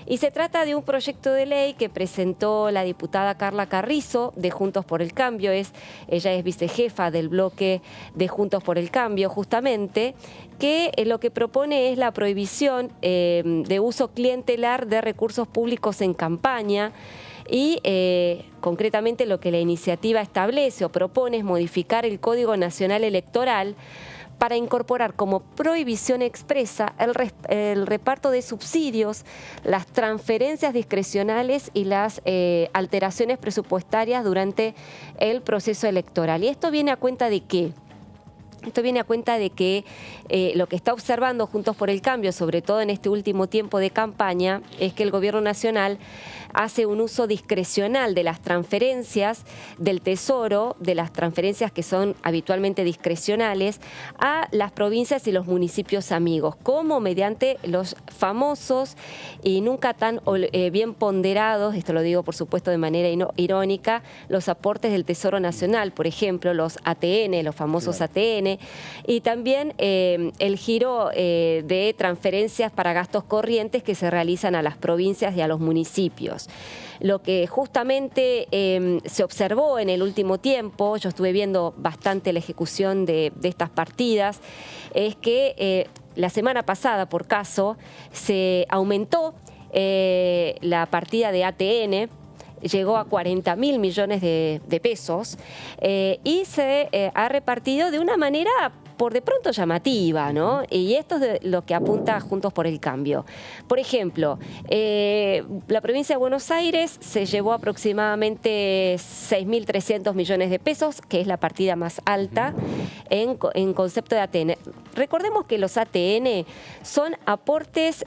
Y se trata de un proyecto de ley que presentó la diputada Carla Carrizo de Juntos por el Cambio. Ella es vicejefa del bloque de Juntos por el Cambio, justamente, que lo que propone es la prohibición de uso clientelar de recursos públicos en campaña. Y concretamente lo que la iniciativa establece o propone es modificar el Código Nacional Electoral para incorporar como prohibición expresa el reparto de subsidios, las transferencias discrecionales y las alteraciones presupuestarias durante el proceso electoral. ¿Y esto viene a cuenta de qué? Esto viene a cuenta de que lo que está observando Juntos por el Cambio, sobre todo en este último tiempo de campaña, es que el Gobierno Nacional hace un uso discrecional de las transferencias del Tesoro, de las transferencias que son habitualmente discrecionales, a las provincias y los municipios amigos, como mediante los famosos y nunca tan bien ponderados, esto lo digo por supuesto de manera irónica, los aportes del Tesoro Nacional, por ejemplo, los ATN, los famosos ATN, y también el giro de transferencias para gastos corrientes que se realizan a las provincias y a los municipios. Lo que justamente se observó en el último tiempo, yo estuve viendo bastante la ejecución de estas partidas, es que la semana pasada, por caso, se aumentó la partida de ATN llegó a 40.000 millones de pesos y se ha repartido de una manera por de pronto llamativa, ¿no? Y esto es lo que apunta Juntos por el Cambio. Por ejemplo, la provincia de Buenos Aires se llevó aproximadamente 6.300 millones de pesos, que es la partida más alta en concepto de ATN. Recordemos que los ATN son aportes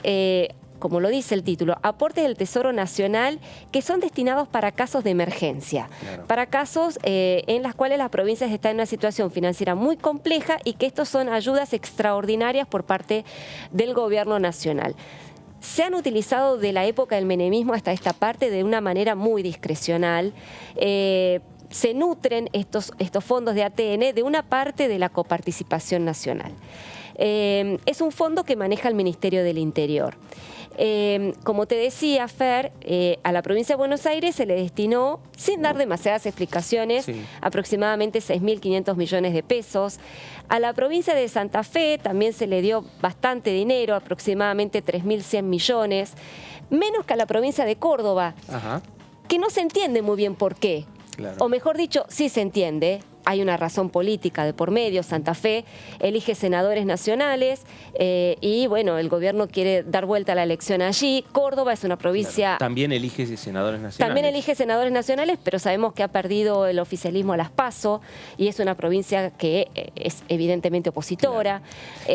como lo dice el título, aportes del Tesoro Nacional que son destinados para casos de emergencia, para casos en las cuales las provincias están en una situación financiera muy compleja y que estos son ayudas extraordinarias por parte del gobierno nacional. Se han utilizado de la época del menemismo hasta esta parte de una manera muy discrecional. Se nutren estos fondos de ATN de una parte de la coparticipación nacional. Es un fondo que maneja el Ministerio del Interior. Como te decía, Fer, a la provincia de Buenos Aires se le destinó, sin dar demasiadas explicaciones, aproximadamente 6.500 millones de pesos. A la provincia de Santa Fe también se le dio bastante dinero, aproximadamente 3.100 millones, menos que a la provincia de Córdoba, que no se entiende muy bien por qué. O mejor dicho, sí se entiende. Hay una razón política de por medio. Santa Fe elige senadores nacionales y, bueno, el gobierno quiere dar vuelta a la elección allí. Córdoba es una provincia... También elige senadores nacionales. También elige senadores nacionales, pero sabemos que ha perdido el oficialismo a las PASO y es una provincia que es evidentemente opositora.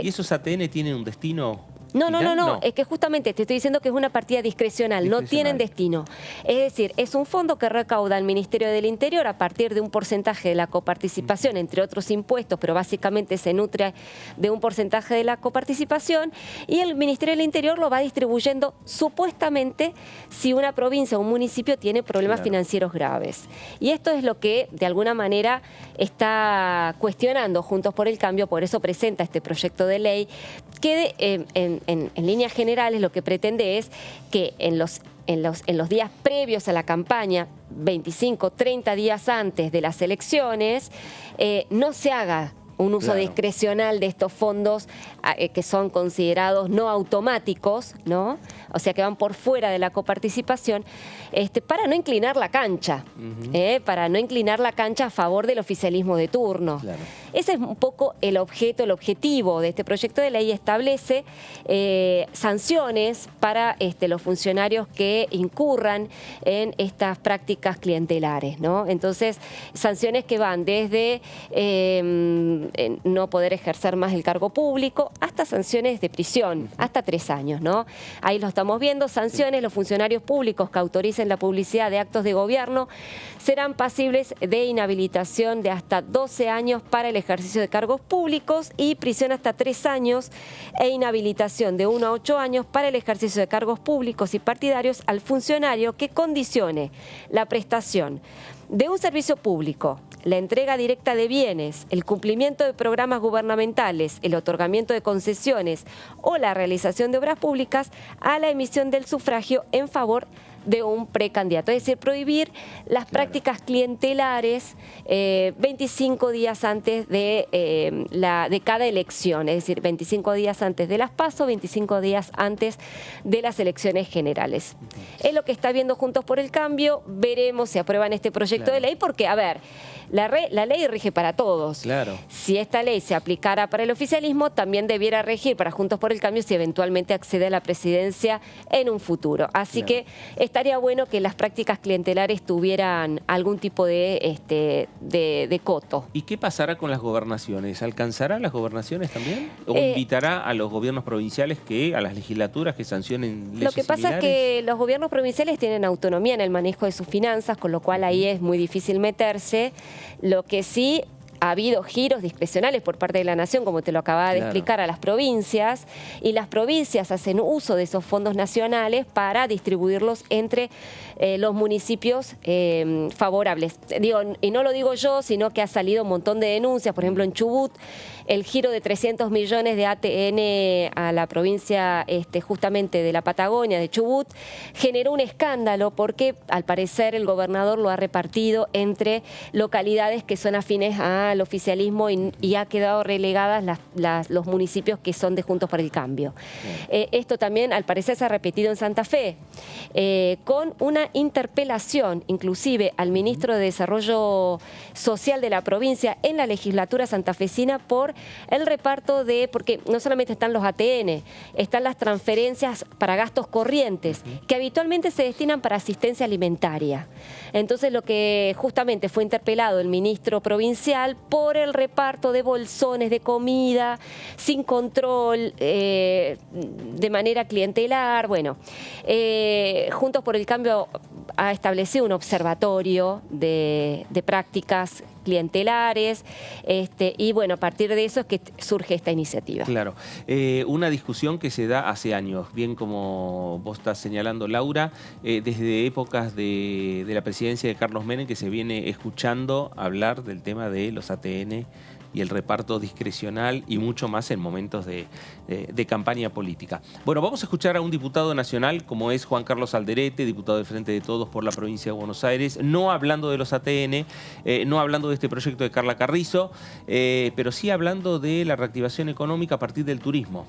¿Y esos ATN tienen un destino? No, es que justamente te estoy diciendo que es una partida discrecional, no tienen destino. Es decir, es un fondo que recauda el Ministerio del Interior a partir de un porcentaje de la coparticipación, entre otros impuestos, pero básicamente se nutre de un porcentaje de la coparticipación y el Ministerio del Interior lo va distribuyendo supuestamente si una provincia o un municipio tiene problemas financieros graves. Y esto es lo que de alguna manera está cuestionando Juntos por el Cambio, por eso presenta este proyecto de ley que en líneas generales lo que pretende es que en los días previos a la campaña, 25, 30 días antes de las elecciones, no se haga un uso discrecional de estos fondos que son considerados no automáticos, ¿no? O sea, que van por fuera de la coparticipación, para no inclinar la cancha, para no inclinar la cancha a favor del oficialismo de turno. Ese es un poco el objetivo de este proyecto de ley. Establece sanciones para los funcionarios que incurran en estas prácticas clientelares, ¿no? Entonces, sanciones que van desde no poder ejercer más el cargo público hasta sanciones de prisión, hasta 3 años, ¿no? Ahí lo estamos viendo, sanciones, los funcionarios públicos que autoricen la publicidad de actos de gobierno serán pasibles de inhabilitación de hasta 12 años para el ejercicio de cargos públicos y prisión hasta 3 años e inhabilitación de 1 a 8 años para el ejercicio de cargos públicos y partidarios al funcionario que condicione la prestación de un servicio público, la entrega directa de bienes, el cumplimiento de programas gubernamentales, el otorgamiento de concesiones o la realización de obras públicas a la emisión del sufragio en favor de un precandidato. Es decir, prohibir las prácticas clientelares 25 días antes de cada elección, es decir, 25 días antes de las PASO, 25 días antes de las elecciones generales. Es lo que está viendo Juntos por el Cambio. Veremos si aprueban este proyecto de ley, porque, a ver, la ley rige para todos. Si esta ley se aplicara para el oficialismo, también debiera regir para Juntos por el Cambio si eventualmente accede a la presidencia en un futuro. Así que estaría bueno que las prácticas clientelares tuvieran algún tipo de coto. ¿Y qué pasará con las gobernaciones? ¿Alcanzará las gobernaciones también? ¿O invitará a los gobiernos provinciales, a las legislaturas que sancionen leyes Lo que pasa similares? es que los gobiernos provinciales tienen autonomía en el manejo de sus finanzas, con lo cual ahí es muy difícil meterse. Lo que sí, ha habido giros discrecionales por parte de la Nación, como te lo acababa de explicar, a las provincias, y las provincias hacen uso de esos fondos nacionales para distribuirlos entre los municipios favorables. Y no lo digo yo, sino que ha salido un montón de denuncias. Por ejemplo, en Chubut, el giro de 300 millones de ATN a la provincia justamente de la Patagonia, de Chubut, generó un escándalo porque al parecer el gobernador lo ha repartido entre localidades que son afines a gobierna el oficialismo y ha quedado relegadas los municipios que son de Juntos por el Cambio. Esto también, al parecer, se ha repetido en Santa Fe, con una interpelación, inclusive, al ministro de Desarrollo Social de la provincia en la legislatura santafesina por el reparto porque no solamente están los ATN, están las transferencias para gastos corrientes, que habitualmente se destinan para asistencia alimentaria. Entonces, lo que justamente fue interpelado el ministro provincial por el reparto de bolsones de comida, sin control, de manera clientelar. Bueno, Juntos por el Cambio ha establecido un observatorio de prácticas clientelares, y bueno, a partir de eso es que surge esta iniciativa. Claro, una discusión que se da hace años, bien como vos estás señalando, Laura, desde épocas de la presidencia de Carlos Menem, que se viene escuchando hablar del tema de los ATN y el reparto discrecional y mucho más en momentos de campaña política. Bueno, vamos a escuchar a un diputado nacional como es Juan Carlos Alderete, diputado del Frente de Todos por la provincia de Buenos Aires, no hablando de los ATN, no hablando de este proyecto de Carla Carrizo, pero sí hablando de la reactivación económica a partir del turismo.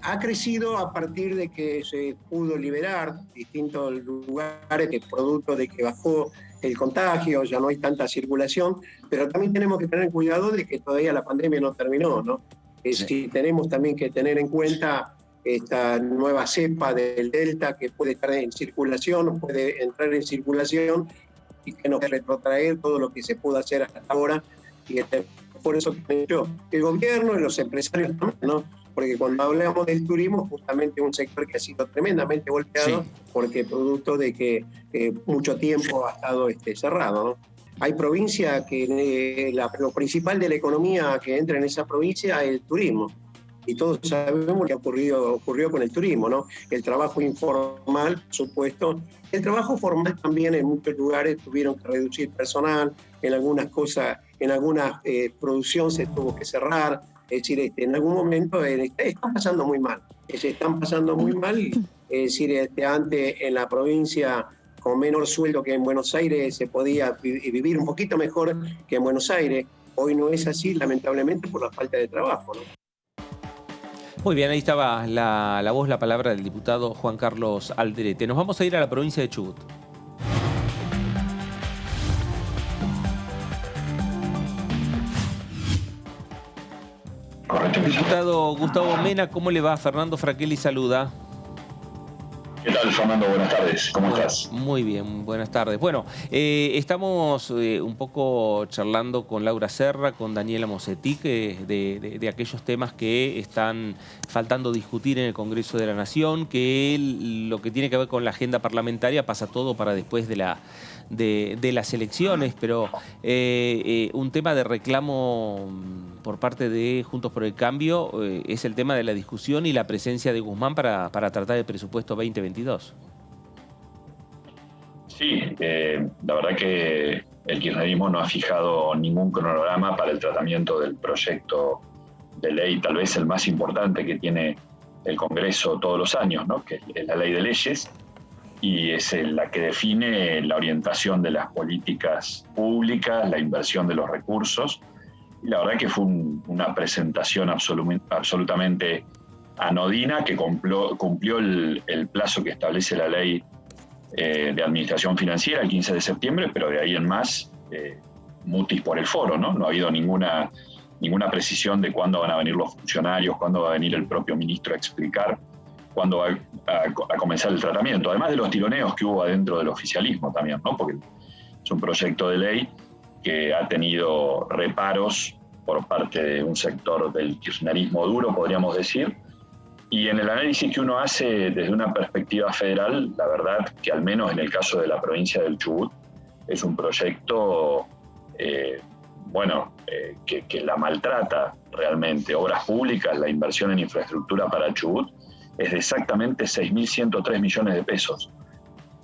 Ha crecido a partir de que se pudo liberar distintos lugares, que producto de que bajó el contagio, ya no hay tanta circulación, pero también tenemos que tener cuidado de que todavía la pandemia no terminó, ¿no? Sí. Si tenemos también que tener en cuenta esta nueva cepa del Delta que puede estar en circulación, puede entrar en circulación y que nos puede retrotraer todo lo que se pudo hacer hasta ahora. Y por eso el gobierno y los empresarios también, ¿no? Porque cuando hablamos del turismo, justamente es un sector que ha sido tremendamente golpeado, sí, porque producto de que mucho tiempo ha estado cerrado, ¿no? Hay provincias que lo principal de la economía que entra en esa provincia es el turismo. Y todos sabemos lo que ocurrió con el turismo, ¿no? El trabajo informal, por supuesto. El trabajo formal también en muchos lugares tuvieron que reducir personal, en algunas cosas, en alguna producción se tuvo que cerrar. Es decir, en algún momento están pasando muy mal. Se están pasando muy mal. Es decir, antes en la provincia con menor sueldo que en Buenos Aires se podía vivir un poquito mejor que en Buenos Aires. Hoy no es así, lamentablemente, por la falta de trabajo, ¿no? Muy bien, ahí estaba la voz, la palabra del diputado Juan Carlos Alderete. Nos vamos a ir a la provincia de Chubut. Diputado Gustavo Mena, ¿cómo le va? Fernando Fraquelli saluda. ¿Qué tal, Fernando? Buenas tardes. ¿Cómo estás? Muy bien, buenas tardes. Bueno, estamos un poco charlando con Laura Serra, con Daniela Mosetti, de aquellos temas que están faltando discutir en el Congreso de la Nación, que lo que tiene que ver con la agenda parlamentaria pasa todo para después de las elecciones, pero un tema de reclamo por parte de Juntos por el Cambio es el tema de la discusión y la presencia de Guzmán para tratar el presupuesto 2022. Sí, la verdad que el kirchnerismo no ha fijado ningún cronograma para el tratamiento del proyecto de ley, tal vez el más importante que tiene el Congreso todos los años, ¿no? Que es la ley de leyes, y es la que define la orientación de las políticas públicas, la inversión de los recursos. Y la verdad que fue una presentación absolutamente anodina, que cumplió el plazo que establece la ley de administración financiera el 15 de septiembre, pero de ahí en más, mutis por el foro, ¿no? No ha habido ninguna precisión de cuándo van a venir los funcionarios, cuándo va a venir el propio ministro a explicar cuándo va a comenzar el tratamiento. Además de los tironeos que hubo adentro del oficialismo también, ¿no? Porque es un proyecto de ley que ha tenido reparos por parte de un sector del kirchnerismo duro, podríamos decir. Y en el análisis que uno hace desde una perspectiva federal, la verdad que al menos en el caso de la provincia del Chubut, es un proyecto que la maltrata realmente. Obras públicas, la inversión en infraestructura para Chubut es de exactamente 6.103 millones de pesos.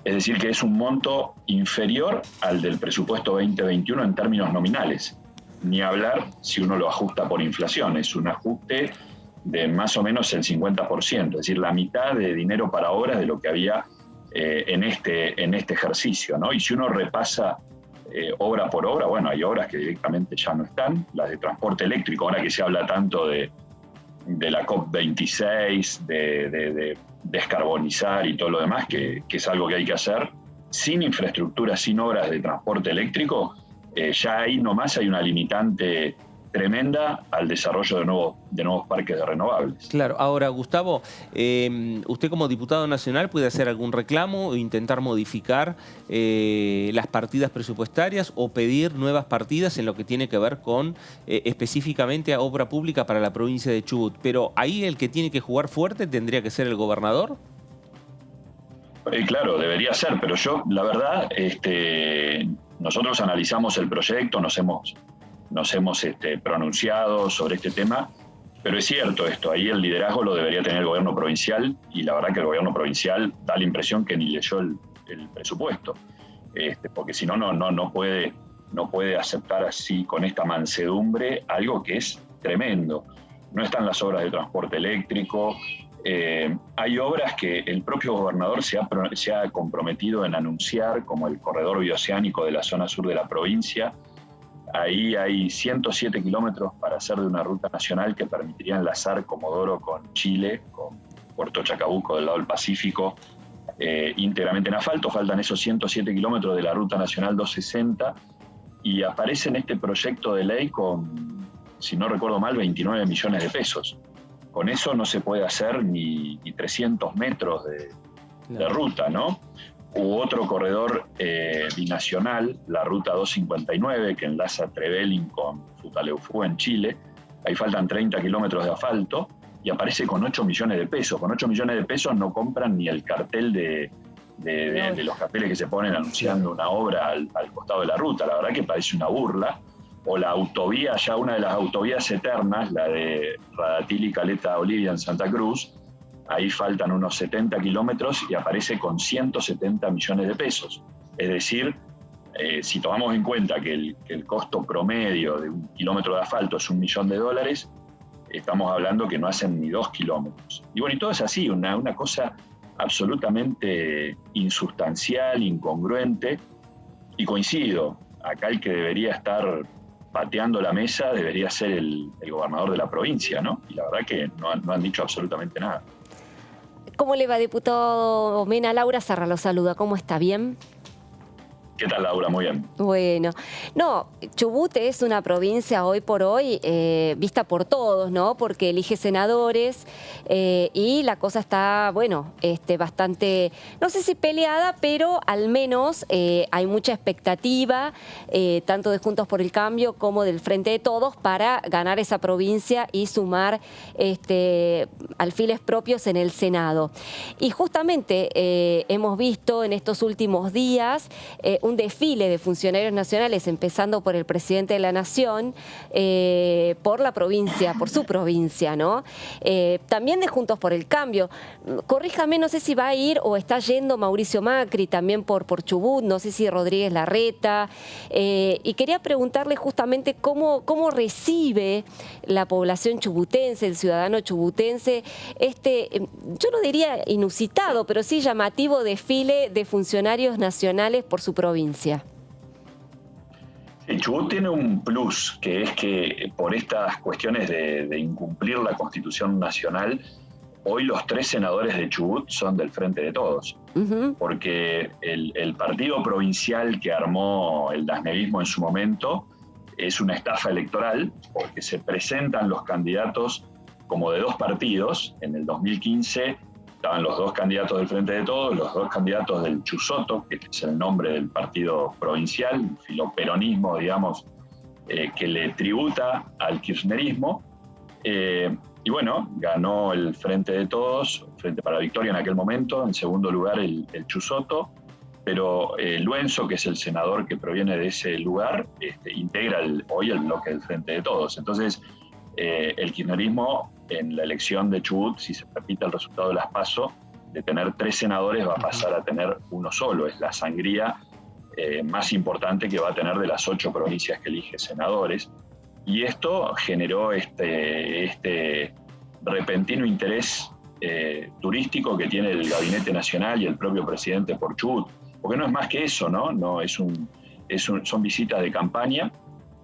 Es decir, que es un monto inferior al del presupuesto 2021 en términos nominales. Ni hablar si uno lo ajusta por inflación. Es un ajuste de más o menos el 50%, es decir, la mitad de dinero para obras de lo que había en este ejercicio, ¿no? Y si uno repasa obra por obra, bueno, hay obras que directamente ya no están, las de transporte eléctrico, ahora que se habla tanto de la COP26, de descarbonizar y todo lo demás, que es algo que hay que hacer, sin infraestructura, sin obras de transporte eléctrico, ya ahí nomás hay una limitante tremenda al desarrollo de nuevos parques de renovables. Claro, ahora Gustavo, usted como diputado nacional puede hacer algún reclamo o intentar modificar las partidas presupuestarias o pedir nuevas partidas en lo que tiene que ver con específicamente a obra pública para la provincia de Chubut, pero ahí el que tiene que jugar fuerte tendría que ser el gobernador. Claro, debería ser, pero yo, la verdad, nosotros analizamos el proyecto, nos hemos pronunciado sobre este tema, pero es cierto esto, ahí el liderazgo lo debería tener el gobierno provincial, y la verdad que el gobierno provincial da la impresión que ni leyó el presupuesto, porque si no, no puede aceptar así con esta mansedumbre algo que es tremendo. No están las obras de transporte eléctrico, hay obras que el propio gobernador se ha comprometido en anunciar, como el corredor bioceánico de la zona sur de la provincia. Ahí hay 107 kilómetros para hacer de una ruta nacional que permitiría enlazar Comodoro con Chile, con Puerto Chacabuco del lado del Pacífico, íntegramente en asfalto. Faltan esos 107 kilómetros de la ruta nacional 260 y aparece en este proyecto de ley con, si no recuerdo mal, 29 millones de pesos. Con eso no se puede hacer ni 300 metros de ruta, ¿no? U otro corredor binacional, la ruta 259, que enlaza Trevelin con Futaleufú en Chile. Ahí faltan 30 kilómetros de asfalto y aparece con 8 millones de pesos. Con 8 millones de pesos no compran ni el cartel de los carteles que se ponen anunciando una obra al costado de la ruta. La verdad que parece una burla. O la autovía, ya una de las autovías eternas, la de Radatil y Caleta Olivia en Santa Cruz, ahí faltan unos 70 kilómetros y aparece con 170 millones de pesos. Es decir, si tomamos en cuenta que el costo promedio de un kilómetro de asfalto es $1 millón, estamos hablando que no hacen ni 2 kilómetros. Y bueno, y todo es así, una cosa absolutamente insustancial, incongruente, y coincido, acá el que debería estar pateando la mesa debería ser el gobernador de la provincia, ¿no? Y la verdad que no han dicho absolutamente nada. ¿Cómo le va, diputado Mena? Laura Serra lo saluda. ¿Cómo está? ¿Bien? ¿Qué tal, Laura? Muy bien. Bueno, no, Chubut es una provincia hoy por hoy vista por todos, ¿no? Porque elige senadores y la cosa está, bueno, bastante, no sé si peleada, pero al menos hay mucha expectativa, tanto de Juntos por el Cambio como del Frente de Todos, para ganar esa provincia y sumar alfiles propios en el Senado. Y justamente hemos visto en estos últimos días un desfile de funcionarios nacionales, empezando por el presidente de la Nación, por la provincia, por su provincia, ¿no? También de Juntos por el Cambio. Corríjame, no sé si va a ir o está yendo Mauricio Macri también por Chubut, no sé si Rodríguez Larreta. Y quería preguntarle justamente cómo recibe la población chubutense, el ciudadano chubutense, yo no diría inusitado, pero sí llamativo desfile de funcionarios nacionales por su provincia. Chubut tiene un plus, que es que por estas cuestiones de incumplir la Constitución Nacional, hoy los 3 senadores de Chubut son del Frente de Todos. Porque el partido provincial que armó el dasnevismo en su momento es una estafa electoral, porque se presentan los candidatos como de 2 partidos. En el 2015 estaban los 2 candidatos del Frente de Todos, los 2 candidatos del Chusoto, que es el nombre del partido provincial, un filoperonismo, digamos, que le tributa al kirchnerismo. Y bueno, ganó el Frente de Todos, Frente para la Victoria en aquel momento, en segundo lugar el Chusoto, pero Luenzo, que es el senador que proviene de ese lugar, integra hoy el bloque del Frente de Todos. Entonces, el kirchnerismo en la elección de Chubut, si se repite el resultado de las PASO, de tener 3 senadores va a pasar a tener 1 solo. Es la sangría más importante que va a tener de las 8 provincias que elige senadores. Y esto generó este repentino interés turístico que tiene el Gabinete Nacional y el propio presidente por Chubut. Porque no es más que eso, ¿no? No es son visitas de campaña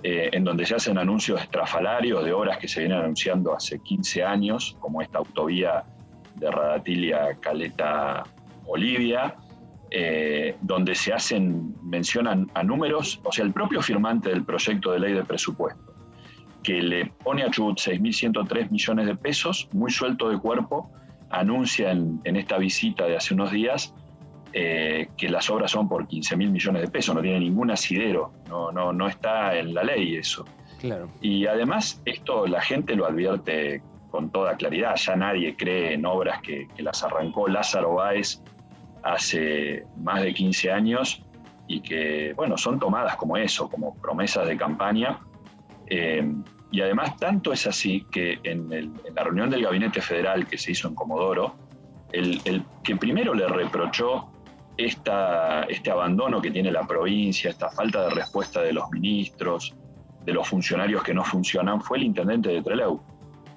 en donde se hacen anuncios estrafalarios de obras que se vienen anunciando hace 15 años, como esta autovía de Radatilia, Caleta, Olivia, donde mencionan a números, o sea, el propio firmante del proyecto de ley de presupuesto, que le pone a Chubut 6.103 millones de pesos, muy suelto de cuerpo, anuncia en esta visita de hace unos días que las obras son por 15.000 millones de pesos, no tiene ningún asidero, no está en la ley eso. Claro. Y además esto la gente lo advierte con toda claridad, ya nadie cree en obras que las arrancó Lázaro Báez hace más de 15 años y que, bueno, son tomadas como eso, como promesas de campaña. Y además tanto es así que en la reunión del Gabinete Federal que se hizo en Comodoro, el que primero le reprochó este abandono que tiene la provincia, esta falta de respuesta de los ministros, de los funcionarios que no funcionan, fue el intendente de Trelew,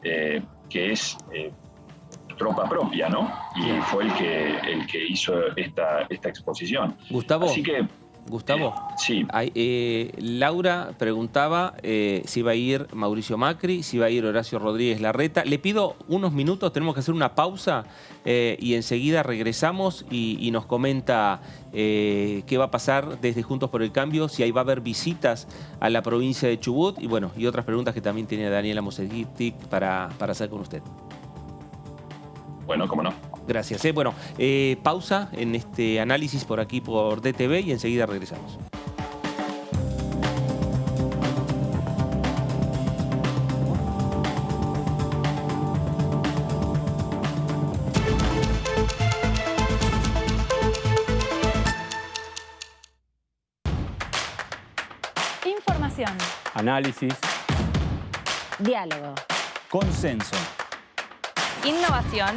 que es tropa propia, ¿no? Y fue el que hizo esta exposición. Gustavo. Así que, sí. Laura preguntaba si iba a ir Mauricio Macri, si iba a ir Horacio Rodríguez Larreta. Le pido unos minutos, tenemos que hacer una pausa y enseguida regresamos y nos comenta qué va a pasar desde Juntos por el Cambio, si ahí va a haber visitas a la provincia de Chubut y otras preguntas que también tiene Daniela Moseguiti para hacer con usted. Bueno, cómo no. Gracias. Bueno, pausa en este análisis por aquí por DTV y enseguida regresamos. Información. Análisis. Diálogo. Consenso. Innovación.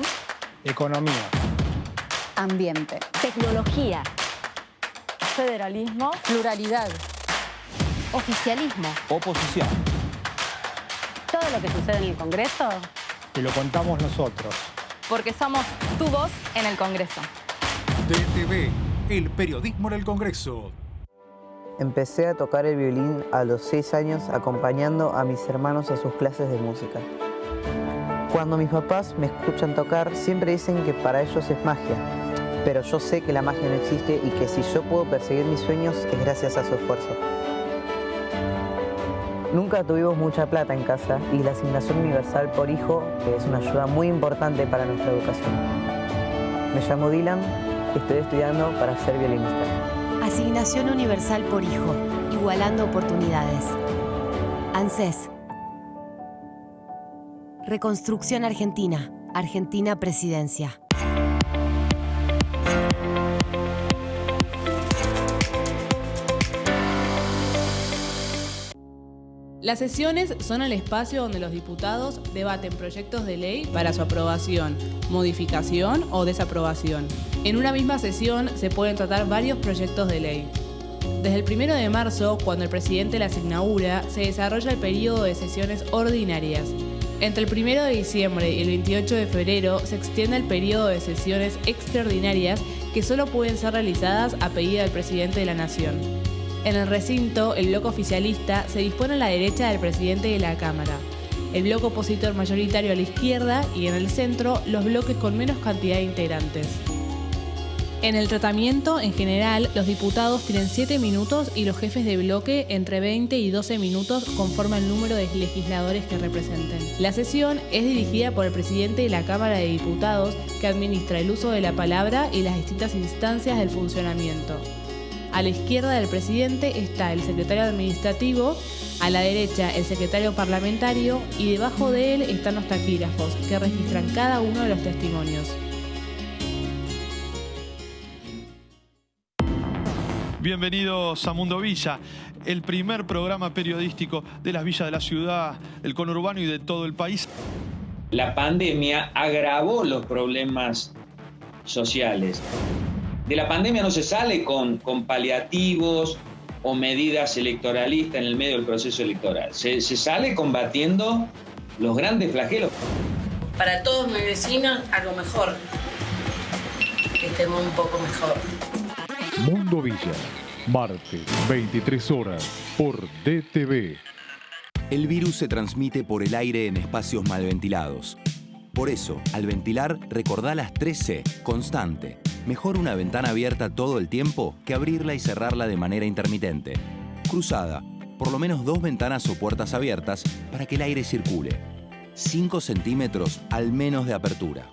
Economía. Ambiente. Tecnología. Federalismo. Pluralidad. Oficialismo. Oposición. Todo lo que sucede en el Congreso. Te lo contamos nosotros. Porque somos tu voz en el Congreso. DTV, el periodismo en el Congreso. Empecé a tocar el violín a los 6 años acompañando a mis hermanos a sus clases de música. Cuando mis papás me escuchan tocar, siempre dicen que para ellos es magia. Pero yo sé que la magia no existe y que si yo puedo perseguir mis sueños es gracias a su esfuerzo. Nunca tuvimos mucha plata en casa y la asignación universal por hijo es una ayuda muy importante para nuestra educación. Me llamo Dylan, estoy estudiando para ser violinista. Asignación universal por hijo, igualando oportunidades. ANSES. Reconstrucción Argentina. Argentina Presidencia. Las sesiones son el espacio donde los diputados debaten proyectos de ley para su aprobación, modificación o desaprobación. En una misma sesión se pueden tratar varios proyectos de ley. Desde el 1 de marzo, cuando el presidente las inaugura, se desarrolla el periodo de sesiones ordinarias. Entre el 1 de diciembre y el 28 de febrero se extiende el periodo de sesiones extraordinarias que solo pueden ser realizadas a pedido del presidente de la Nación. En el recinto, el bloque oficialista se dispone a la derecha del presidente de la Cámara, el bloque opositor mayoritario a la izquierda y en el centro los bloques con menos cantidad de integrantes. En el tratamiento, en general, los diputados tienen 7 minutos y los jefes de bloque entre 20 y 12 minutos conforme al número de legisladores que representen. La sesión es dirigida por el presidente de la Cámara de Diputados, que administra el uso de la palabra y las distintas instancias del funcionamiento. A la izquierda del presidente está el secretario administrativo, a la derecha el secretario parlamentario y debajo de él están los taquígrafos, que registran cada uno de los testimonios. Bienvenidos a Mundo Villa, el primer programa periodístico de las villas de la ciudad, el conurbano y de todo el país. La pandemia agravó los problemas sociales. De la pandemia no se sale con paliativos o medidas electoralistas en el medio del proceso electoral. Se sale combatiendo los grandes flagelos. Para todos mis vecinos, algo mejor. Que estemos un poco mejor. Mundo Villa, Martes, 23 horas, por DTV. El virus se transmite por el aire en espacios mal ventilados. Por eso, al ventilar, recordá las 3C, constante. Mejor una ventana abierta todo el tiempo que abrirla y cerrarla de manera intermitente. Cruzada, por lo menos 2 ventanas o puertas abiertas para que el aire circule. 5 centímetros al menos de apertura.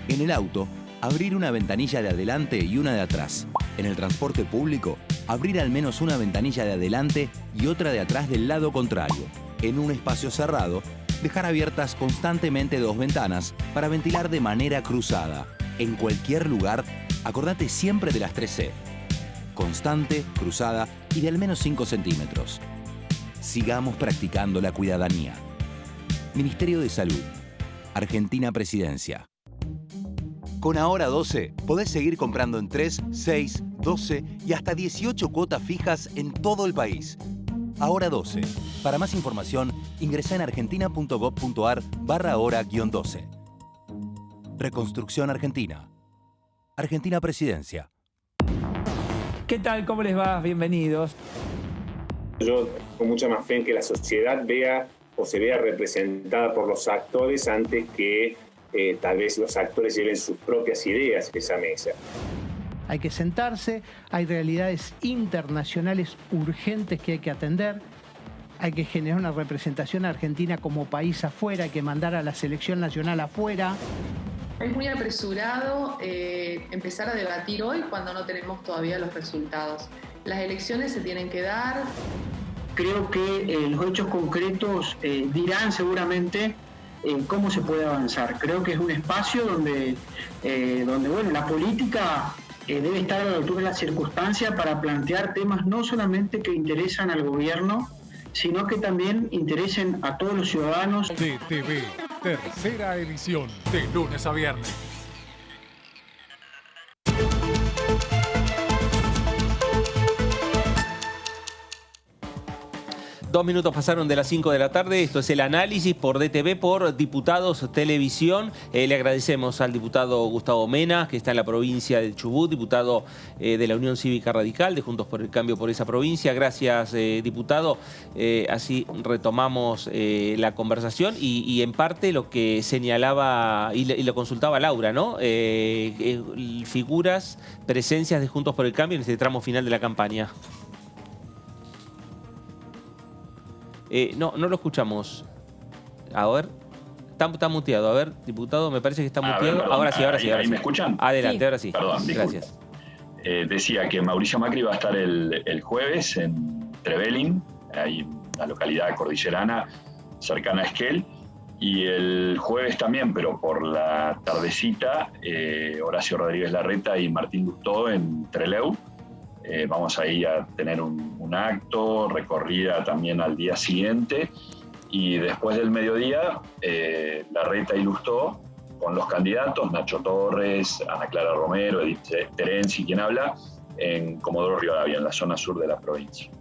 En el auto, abrir una ventanilla de adelante y una de atrás. En el transporte público, abrir al menos una ventanilla de adelante y otra de atrás del lado contrario. En un espacio cerrado, dejar abiertas constantemente 2 ventanas para ventilar de manera cruzada. En cualquier lugar, acordate siempre de las 3C. Constante, cruzada y de al menos 5 centímetros. Sigamos practicando la cuidadanía. Ministerio de Salud. Argentina Presidencia. Con Ahora 12 podés seguir comprando en 3, 6, 12 y hasta 18 cuotas fijas en todo el país. Ahora 12. Para más información, ingresá en argentina.gov.ar/ahora-12. Reconstrucción Argentina. Argentina Presidencia. ¿Qué tal? ¿Cómo les va? Bienvenidos. Yo con mucha más fe en que la sociedad vea o se vea representada por los actores antes que tal vez los actores lleven sus propias ideas a esa mesa. Hay que sentarse, hay realidades internacionales urgentes que hay que atender, hay que generar una representación argentina como país afuera, hay que mandar a la selección nacional afuera. Es muy apresurado empezar a debatir hoy cuando no tenemos todavía los resultados. Las elecciones se tienen que dar. Creo que los hechos concretos dirán seguramente cómo se puede avanzar. Creo que es un espacio donde bueno, la política debe estar a la altura de las circunstancias para plantear temas no solamente que interesan al gobierno, sino que también interesen a todos los ciudadanos. DTV, tercera edición, de lunes a viernes. Dos minutos pasaron de las 5 de la tarde. Esto es el análisis por DTV, por Diputados Televisión. Le agradecemos al diputado Gustavo Mena, que está en la provincia de Chubut, diputado de la Unión Cívica Radical, de Juntos por el Cambio por esa provincia. Gracias, diputado. Así retomamos la conversación y en parte lo que señalaba y lo consultaba Laura, ¿no? Figuras, presencias de Juntos por el Cambio en este tramo final de la campaña. No lo escuchamos. A ver, está muteado. A ver, diputado, me parece que está muteado. Perdón, ahora sí. ¿Ahí me escuchan? Adelante, Sí. ahora sí. Perdón, gracias. Decía que Mauricio Macri va a estar el jueves en Trevelin, ahí en la localidad cordillerana cercana a Esquel, y el jueves también, pero por la tardecita, Horacio Rodríguez Larreta y Martín Lustó en Trelew. Vamos ahí a tener un acto, recorrida también al día siguiente, y después del mediodía, Larreta y Lustó con los candidatos, Nacho Torres, Ana Clara Romero, Edith Terenzi, quien habla, en Comodoro Rivadavia, en la zona sur de la provincia.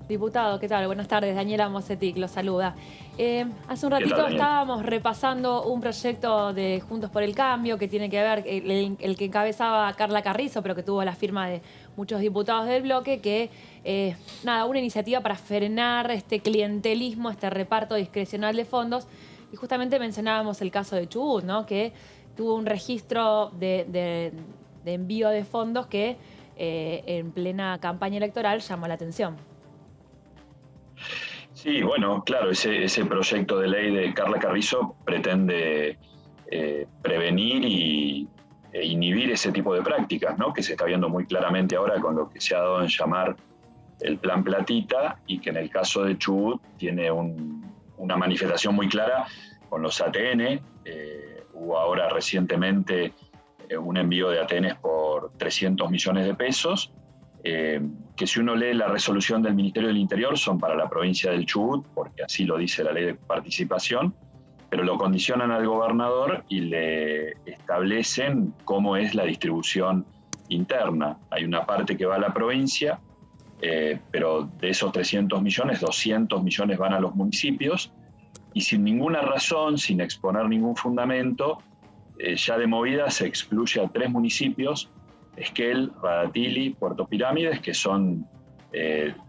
Diputado, ¿qué tal? Buenas tardes. Daniela Mosetic los saluda. Hace un ratito estábamos repasando un proyecto de Juntos por el Cambio que tiene que ver, el que encabezaba Carla Carrizo, pero que tuvo la firma de muchos diputados del bloque, que una iniciativa para frenar este clientelismo, este reparto discrecional de fondos. Y justamente mencionábamos el caso de Chubut, ¿no? Que tuvo un registro de envío de fondos que en plena campaña electoral llamó la atención. Sí, bueno, claro, ese proyecto de ley de Carla Carrizo pretende prevenir e inhibir ese tipo de prácticas, ¿no? Que se está viendo muy claramente ahora con lo que se ha dado en llamar el Plan Platita, y que en el caso de Chubut tiene una manifestación muy clara con los ATN. Hubo ahora recientemente un envío de ATNs por 300 millones de pesos, que si uno lee la resolución del Ministerio del Interior son para la provincia del Chubut, porque así lo dice la ley de participación, pero lo condicionan al gobernador y le establecen cómo es la distribución interna. Hay una parte que va a la provincia, pero de esos 300 millones, 200 millones van a los municipios, y sin ninguna razón, sin exponer ningún fundamento, ya de movida se excluye a 3 municipios, Esquel, Radatili, Puerto Pirámides, que son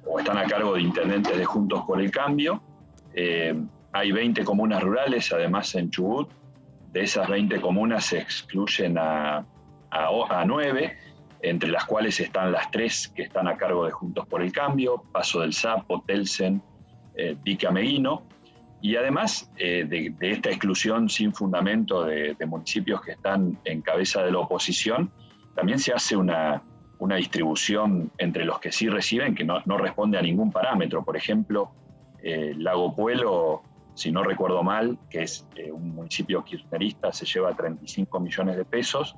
o están a cargo de intendentes de Juntos por el Cambio. Hay 20 comunas rurales, además en Chubut. De esas 20 comunas se excluyen a 9, entre las cuales están las 3 que están a cargo de Juntos por el Cambio, Paso del Sapo, Telsen, Dique Ameguino. Y además de esta exclusión sin fundamento de municipios que están en cabeza de la oposición, también se hace una distribución entre los que sí reciben, que no responde a ningún parámetro. Por ejemplo, Lago Puelo, si no recuerdo mal, que es un municipio kirchnerista, se lleva 35 millones de pesos,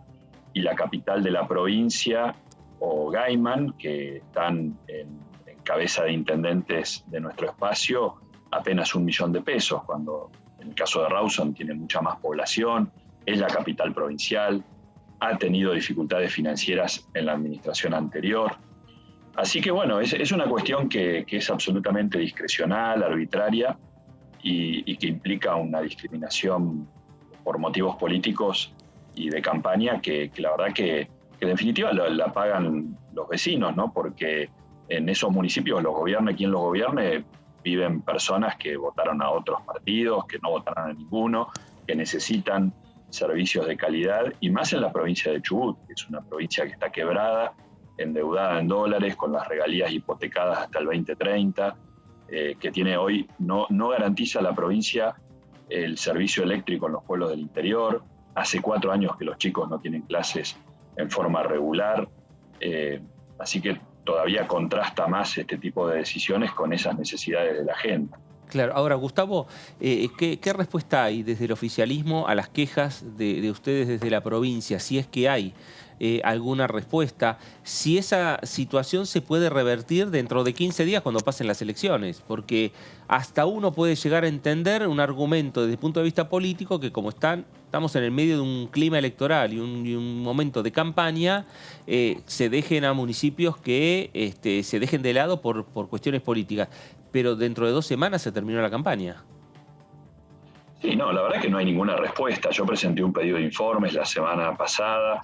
y la capital de la provincia, o Gaiman, que están en cabeza de intendentes de nuestro espacio, apenas 1 millón de pesos, cuando en el caso de Rawson tiene mucha más población, es la capital provincial, ha tenido dificultades financieras en la administración anterior. Así que bueno, es una cuestión que es absolutamente discrecional, arbitraria, y que implica una discriminación por motivos políticos y de campaña que la verdad que en definitiva la pagan los vecinos, ¿no? Porque en esos municipios, los gobierne quien los gobierne, viven personas que votaron a otros partidos, que no votaron a ninguno, que necesitan servicios de calidad, y más en la provincia de Chubut, que es una provincia que está quebrada, endeudada en dólares, con las regalías hipotecadas hasta el 2030, que tiene hoy, no garantiza a la provincia el servicio eléctrico en los pueblos del interior. Hace 4 años que los chicos no tienen clases en forma regular, así que todavía contrasta más este tipo de decisiones con esas necesidades de la gente. Claro. Ahora, Gustavo, ¿qué respuesta hay desde el oficialismo a las quejas de ustedes desde la provincia? Si es que hay alguna respuesta, si esa situación se puede revertir dentro de 15 días cuando pasen las elecciones, porque hasta uno puede llegar a entender un argumento desde el punto de vista político que como estamos en el medio de un clima electoral y un momento de campaña, se dejen a municipios que se dejen de lado por cuestiones políticas. Pero dentro de 2 semanas se terminó la campaña. Sí, no, la verdad es que no hay ninguna respuesta. Yo presenté un pedido de informes la semana pasada,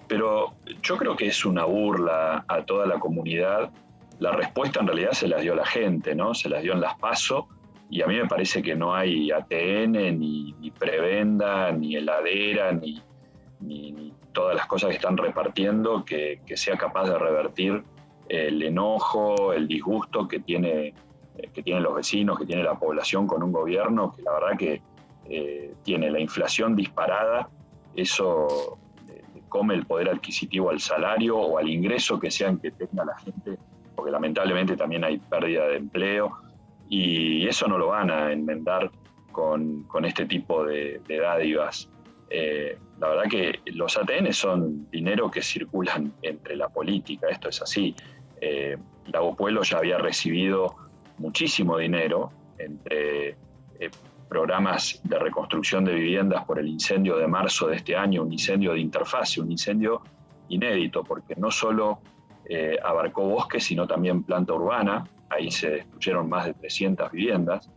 pero yo creo que es una burla a toda la comunidad. La respuesta en realidad se las dio la gente, ¿no? Se las dio en las PASO, y a mí me parece que no hay ATN, ni prebenda, ni heladera, ni todas las cosas que están repartiendo que sea capaz de revertir el enojo, el disgusto que tienen los vecinos, que tiene la población con un gobierno que la verdad que tiene la inflación disparada. Eso come el poder adquisitivo al salario o al ingreso que tenga la gente, porque lamentablemente también hay pérdida de empleo, y eso no lo van a enmendar con este tipo de dádivas. La verdad que los ATN son dinero que circulan entre la política, esto es así. Lago Puelo ya había recibido muchísimo dinero entre programas de reconstrucción de viviendas por el incendio de marzo de este año, un incendio de interfase, un incendio inédito, porque no solo abarcó bosques, sino también planta urbana. Ahí se destruyeron más de 300 viviendas,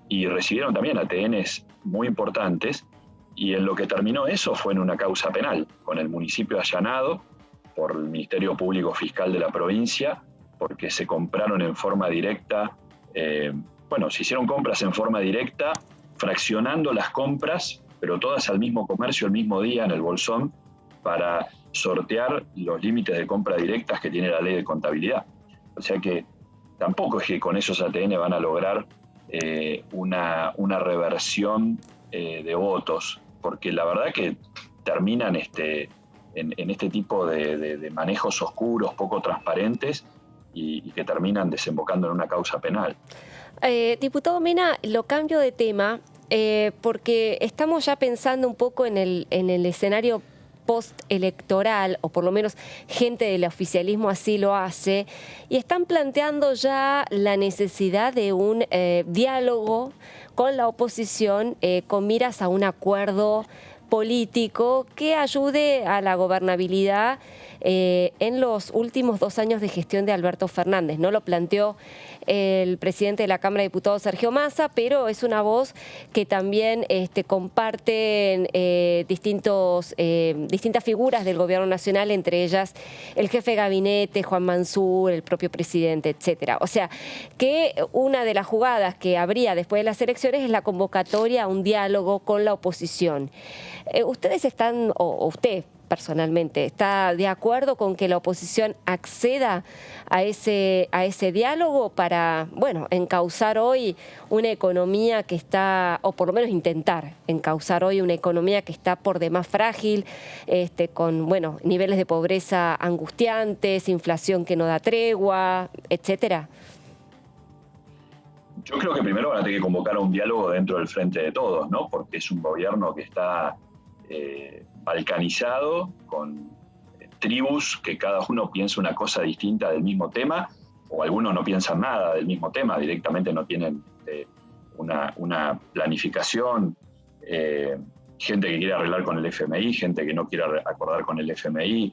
y recibieron también ATNs muy importantes, y en lo que terminó eso fue en una causa penal, con el municipio allanado por el Ministerio Público Fiscal de la provincia, porque se compraron en forma directa, se hicieron compras en forma directa, fraccionando las compras, pero todas al mismo comercio el mismo día en el bolsón, para sortear los límites de compra directas que tiene la ley de contabilidad. O sea que tampoco es que con esos ATN van a lograr una reversión de votos, porque la verdad que terminan en este tipo de manejos oscuros, poco transparentes, y que terminan desembocando en una causa penal. Diputado Mena, lo cambio de tema porque estamos ya pensando un poco en el escenario postelectoral, o por lo menos gente del oficialismo así lo hace, y están planteando ya la necesidad de un diálogo con la oposición con miras a un acuerdo político que ayude a la gobernabilidad en los últimos 2 años de gestión de Alberto Fernández. No lo planteó el presidente de la Cámara de Diputados, Sergio Massa, pero es una voz que también comparten distintas figuras del gobierno nacional, entre ellas el jefe de gabinete, Juan Mansur, el propio presidente, etcétera. O sea, que una de las jugadas que habría después de las elecciones es la convocatoria a un diálogo con la oposición. ¿Ustedes están, o usted personalmente, está de acuerdo con que la oposición acceda a ese diálogo para, bueno, encauzar hoy una economía que está, o por lo menos intentar encauzar hoy una economía que está por demás frágil, con, bueno, niveles de pobreza angustiantes, inflación que no da tregua, etcétera? Yo creo que primero van a tener que convocar a un diálogo dentro del Frente de Todos, ¿no? Porque es un gobierno que está balcanizado, con tribus que cada uno piensa una cosa distinta del mismo tema, o algunos no piensan nada del mismo tema, directamente no tienen una planificación, gente que quiere arreglar con el FMI, gente que no quiere acordar con el FMI,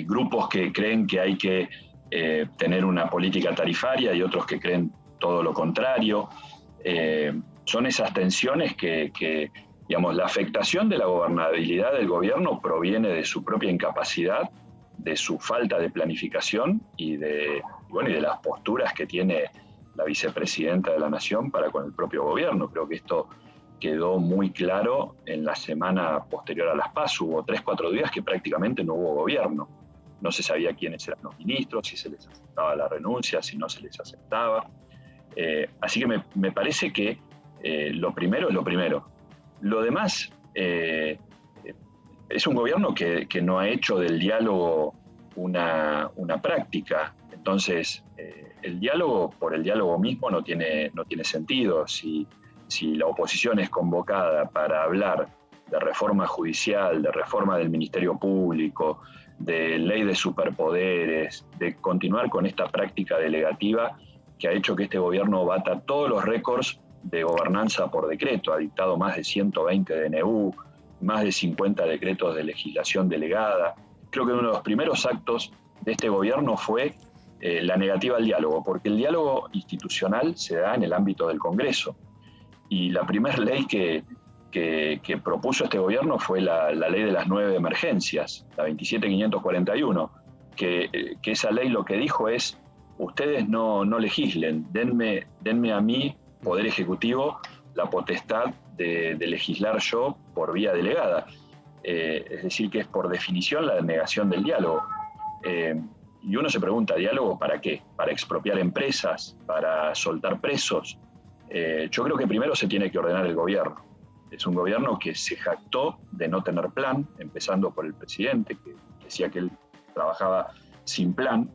grupos que creen que hay que tener una política tarifaria y otros que creen todo lo contrario. Son esas tensiones que, digamos, la afectación de la gobernabilidad del gobierno proviene de su propia incapacidad, de su falta de planificación y de las posturas que tiene la vicepresidenta de la Nación para con el propio gobierno. Creo que esto quedó muy claro en la semana posterior a las PASO. Hubo 3-4 días que prácticamente no hubo gobierno. No se sabía quiénes eran los ministros, si se les aceptaba la renuncia, si no se les aceptaba. Así que me parece que lo primero es lo primero. Lo demás es un gobierno que no ha hecho del diálogo una práctica. Entonces, el diálogo por el diálogo mismo no tiene sentido. Si la oposición es convocada para hablar de reforma judicial, de reforma del Ministerio Público, de ley de superpoderes, de continuar con esta práctica delegativa que ha hecho que este gobierno bata todos los récords de gobernanza por decreto, ha dictado más de 120 DNU, más de 50 decretos de legislación delegada. Creo que uno de los primeros actos de este gobierno fue la negativa al diálogo, porque el diálogo institucional se da en el ámbito del Congreso. Y la primera ley que propuso este gobierno fue la ley de las 9 emergencias, la 27541, que esa ley lo que dijo es: ustedes no legislen, denme a mí, Poder Ejecutivo, la potestad de legislar yo por vía delegada. Es decir, que es por definición la negación del diálogo. Y uno se pregunta, ¿diálogo para qué? ¿Para expropiar empresas? ¿Para soltar presos? Yo creo que primero se tiene que ordenar el gobierno. Es un gobierno que se jactó de no tener plan, empezando por el presidente, que decía que él trabajaba sin plan.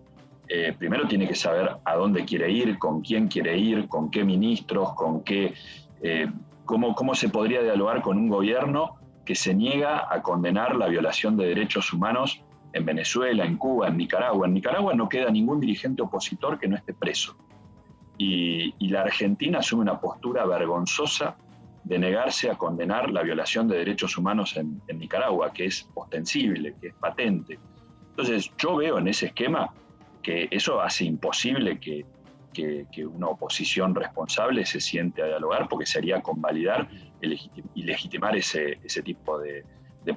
Primero tiene que saber a dónde quiere ir, con quién quiere ir, con qué ministros, con qué, cómo se podría dialogar con un gobierno que se niega a condenar la violación de derechos humanos en Venezuela, en Cuba, en Nicaragua. En Nicaragua no queda ningún dirigente opositor que no esté preso. Y la Argentina asume una postura vergonzosa de negarse a condenar la violación de derechos humanos en Nicaragua, que es ostensible, que es patente. Entonces, yo veo en ese esquema que eso hace imposible que una oposición responsable se siente a dialogar, porque sería convalidar y legitimar ese tipo de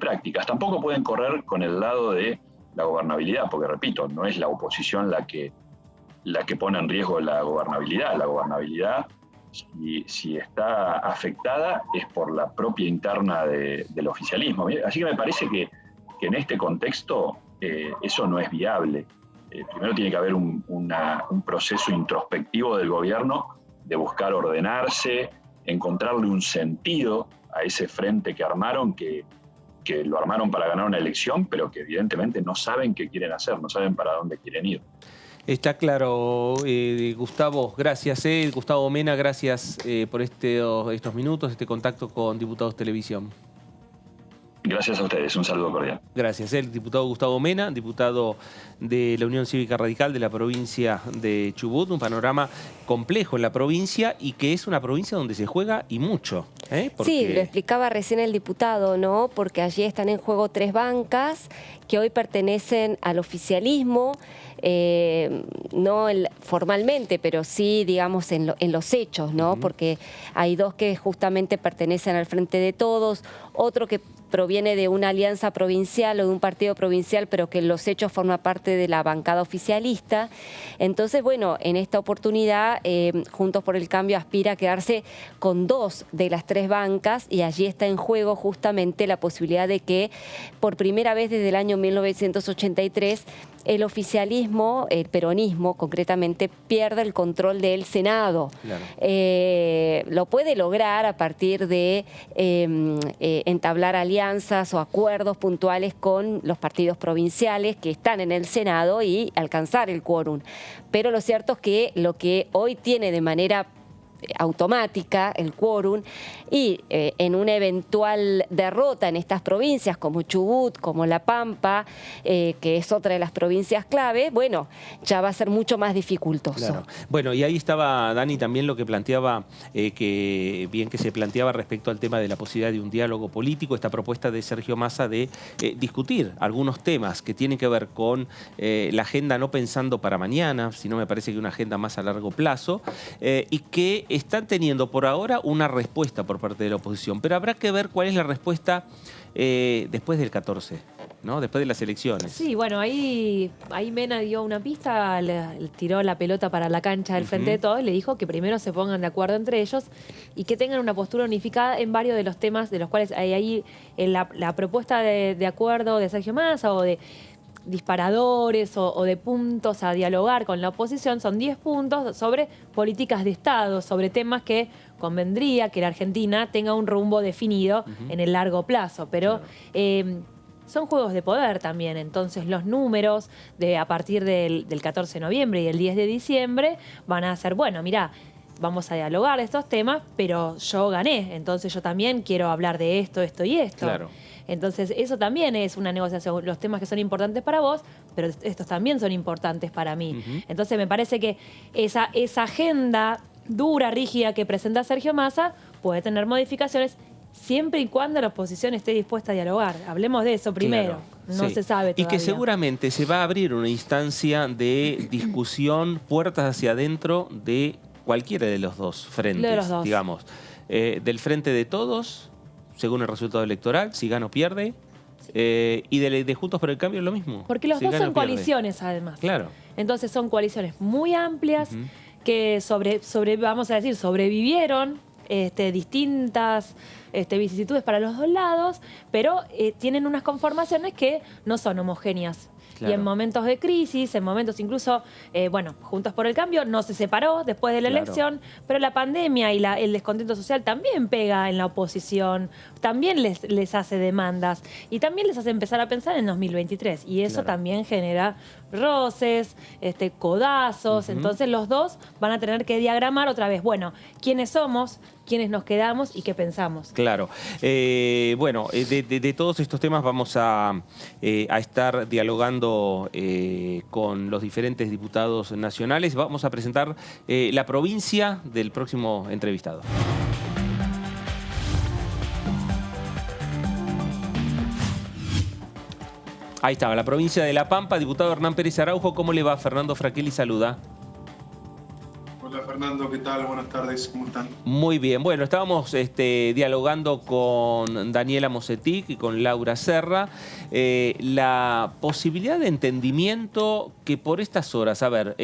prácticas. Tampoco pueden correr con el lado de la gobernabilidad, porque, repito, no es la oposición la que pone en riesgo la gobernabilidad. La gobernabilidad, si está afectada, es por la propia interna del oficialismo. Así que me parece que en este contexto eso no es viable. Primero tiene que haber un proceso introspectivo del gobierno de buscar ordenarse, encontrarle un sentido a ese frente que armaron, que lo armaron para ganar una elección, pero que evidentemente no saben qué quieren hacer, no saben para dónde quieren ir. Está claro, Gustavo, gracias. Gustavo Mena, gracias por estos minutos, este contacto con Diputados Televisión. Gracias a ustedes, un saludo cordial. Gracias. El diputado Gustavo Mena, diputado de la Unión Cívica Radical de la provincia de Chubut, un panorama complejo en la provincia y que es una provincia donde se juega y mucho. Porque... Sí, lo explicaba recién el diputado, ¿no? Porque allí están en juego 3 bancas que hoy pertenecen al oficialismo, no formalmente, pero sí, digamos, en los hechos, ¿no? Porque hay 2 que justamente pertenecen al Frente de Todos, otro que proviene de una alianza provincial o de un partido provincial, pero que en los hechos forma parte de la bancada oficialista. Entonces, bueno, en esta oportunidad, Juntos por el Cambio aspira a quedarse con 2 de las 3 bancas y allí está en juego justamente la posibilidad de que por primera vez desde el año 1983 el oficialismo, el peronismo concretamente, pierda el control del Senado. Claro. Lo puede lograr a partir de entablar alianzas o acuerdos puntuales con los partidos provinciales que están en el Senado y alcanzar el quórum. Pero lo cierto es que lo que hoy tiene de manera automática el quórum y en una eventual derrota en estas provincias como Chubut, como La Pampa, que es otra de las provincias clave, bueno, ya va a ser mucho más dificultoso. Claro. Bueno, y ahí estaba Dani también lo que planteaba, que se planteaba respecto al tema de la posibilidad de un diálogo político, esta propuesta de Sergio Massa de discutir algunos temas que tienen que ver con la agenda no pensando para mañana, sino me parece que una agenda más a largo plazo, y que están teniendo por ahora una respuesta por parte de la oposición, pero habrá que ver cuál es la respuesta después del 14, ¿no? Después de las elecciones. Sí, bueno, ahí Mena dio una pista, le tiró la pelota para la cancha del Frente de Todos y le dijo que primero se pongan de acuerdo entre ellos y que tengan una postura unificada en varios de los temas de los cuales hay ahí la propuesta de acuerdo de Sergio Massa o de disparadores o de puntos a dialogar con la oposición, son 10 puntos sobre políticas de Estado, sobre temas que convendría que la Argentina tenga un rumbo definido en el largo plazo, pero son juegos de poder también, entonces los números a partir del 14 de noviembre y el 10 de diciembre van a ser, bueno, mirá, vamos a dialogar estos temas, pero yo gané, entonces yo también quiero hablar de esto, esto y esto. Claro. Entonces eso también es una negociación, los temas que son importantes para vos, pero estos también son importantes para mí. Entonces me parece que esa agenda dura, rígida que presenta Sergio Massa puede tener modificaciones siempre y cuando la oposición esté dispuesta a dialogar. Hablemos de eso primero. Claro, no se sabe todavía. Y que seguramente se va a abrir una instancia de discusión puertas hacia adentro de cualquiera de los 2 frentes, de los 2. Digamos. Del Frente de Todos, según el resultado electoral, si gana o pierde, y de Juntos por el Cambio lo mismo. Porque los 2 son coaliciones, además. Claro. Entonces son coaliciones muy amplias que vamos a decir, sobrevivieron distintas vicisitudes para los 2 lados, pero tienen unas conformaciones que no son homogéneas. Claro. Y en momentos de crisis, en momentos incluso, Juntos por el Cambio no se separó después de la elección, pero la pandemia y el descontento social también pega en la oposición, también les hace demandas y también les hace empezar a pensar en 2023. Y eso también genera roces, codazos, entonces los 2 van a tener que diagramar otra vez, bueno, quiénes somos, quiénes nos quedamos y qué pensamos. Claro. De todos estos temas vamos a estar dialogando con los diferentes diputados nacionales. Vamos a presentar la provincia del próximo entrevistado. Ahí estaba, la provincia de La Pampa, diputado Hernán Pérez Araujo. ¿Cómo le va? Fernando Fraquelli saluda. Hola Fernando, ¿qué tal? Buenas tardes, ¿cómo están? Muy bien, bueno, estábamos dialogando con Daniela Mosetic y con Laura Serra la posibilidad de entendimiento que por estas horas, a ver,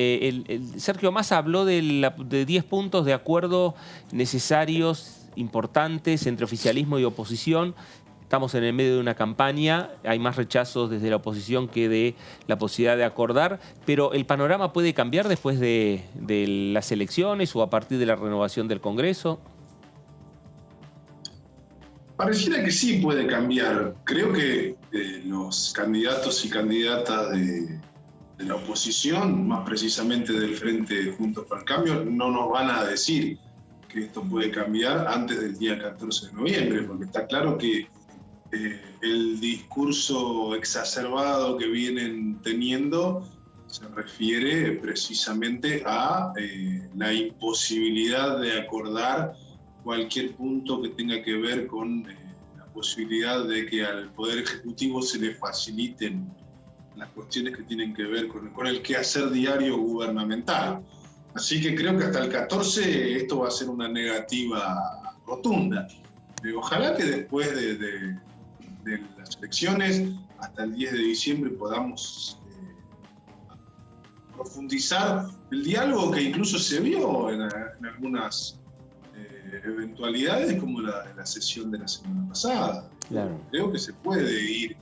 Sergio Massa habló de 10 puntos de acuerdo necesarios, importantes entre oficialismo y oposición. Estamos en el medio de una campaña, hay más rechazos desde la oposición que de la posibilidad de acordar, pero ¿el panorama puede cambiar después de las elecciones o a partir de la renovación del Congreso? Pareciera que sí puede cambiar. Creo que los candidatos y candidatas de la oposición, más precisamente del Frente Juntos por el Cambio, no nos van a decir que esto puede cambiar antes del día 14 de noviembre, porque está claro que el discurso exacerbado que vienen teniendo se refiere precisamente a la imposibilidad de acordar cualquier punto que tenga que ver con la posibilidad de que al Poder Ejecutivo se le faciliten las cuestiones que tienen que ver con el quehacer diario gubernamental. Así que creo que hasta el 14 esto va a ser una negativa rotunda. Ojalá que después de las elecciones, hasta el 10 de diciembre, podamos profundizar el diálogo que incluso se vio en algunas eventualidades, como la sesión de la semana pasada. Claro. Creo que se puede ir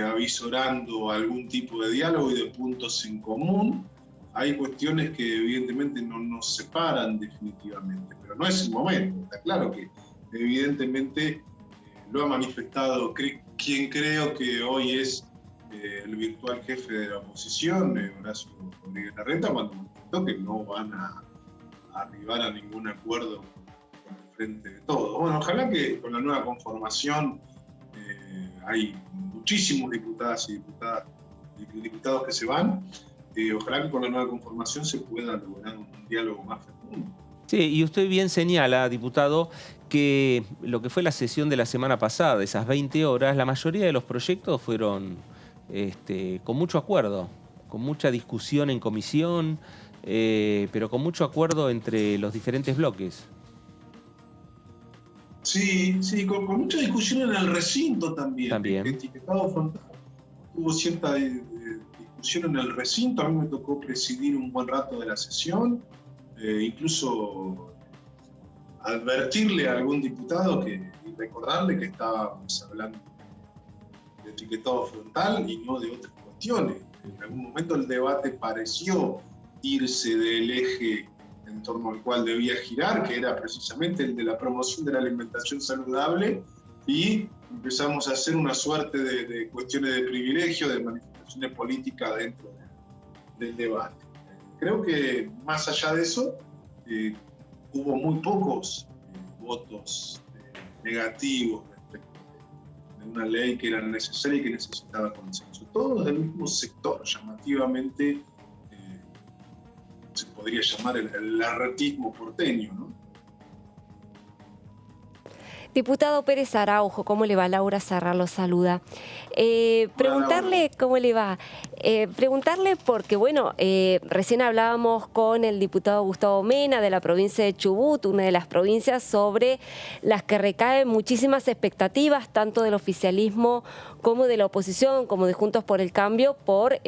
avisorando algún tipo de diálogo y de puntos en común. Hay cuestiones que evidentemente no nos separan definitivamente, pero no es el momento. Está claro que evidentemente lo ha manifestado quien creo que hoy es el virtual jefe de la oposición, Horacio Rodríguez Larreta, cuando manifestó que no van a arribar a ningún acuerdo con el Frente de Todos. Bueno, ojalá que con la nueva conformación hay muchísimos diputadas y diputados que se van. Ojalá que con la nueva conformación se pueda lograr un diálogo más fecundo. Sí, y usted bien señala, diputado, que lo que fue la sesión de la semana pasada, esas 20 horas, la mayoría de los proyectos fueron con mucho acuerdo, con mucha discusión en comisión, pero con mucho acuerdo entre los diferentes bloques. Sí, con mucha discusión en el recinto también. El etiquetado frontal tuvo cierta discusión en el recinto. A mí me tocó presidir un buen rato de la sesión, incluso advertirle a algún diputado y recordarle que estábamos hablando de etiquetado frontal y no de otras cuestiones. En algún momento el debate pareció irse del eje en torno al cual debía girar, que era precisamente el de la promoción de la alimentación saludable, y empezamos a hacer una suerte de cuestiones de privilegio, de manifestaciones políticas dentro del debate. Creo que más allá de eso, hubo muy pocos votos negativos respecto de una ley que era necesaria y que necesitaba consenso. Todos del mismo sector, llamativamente, se podría llamar el larretismo porteño, ¿no? Diputado Pérez Araujo, ¿cómo le va? Laura Sarra lo saluda. Preguntarle cómo le va. Preguntarle porque, bueno, recién hablábamos con el diputado Gustavo Mena de la provincia de Chubut, una de las provincias sobre las que recaen muchísimas expectativas, tanto del oficialismo como de la oposición, como de Juntos por el Cambio, por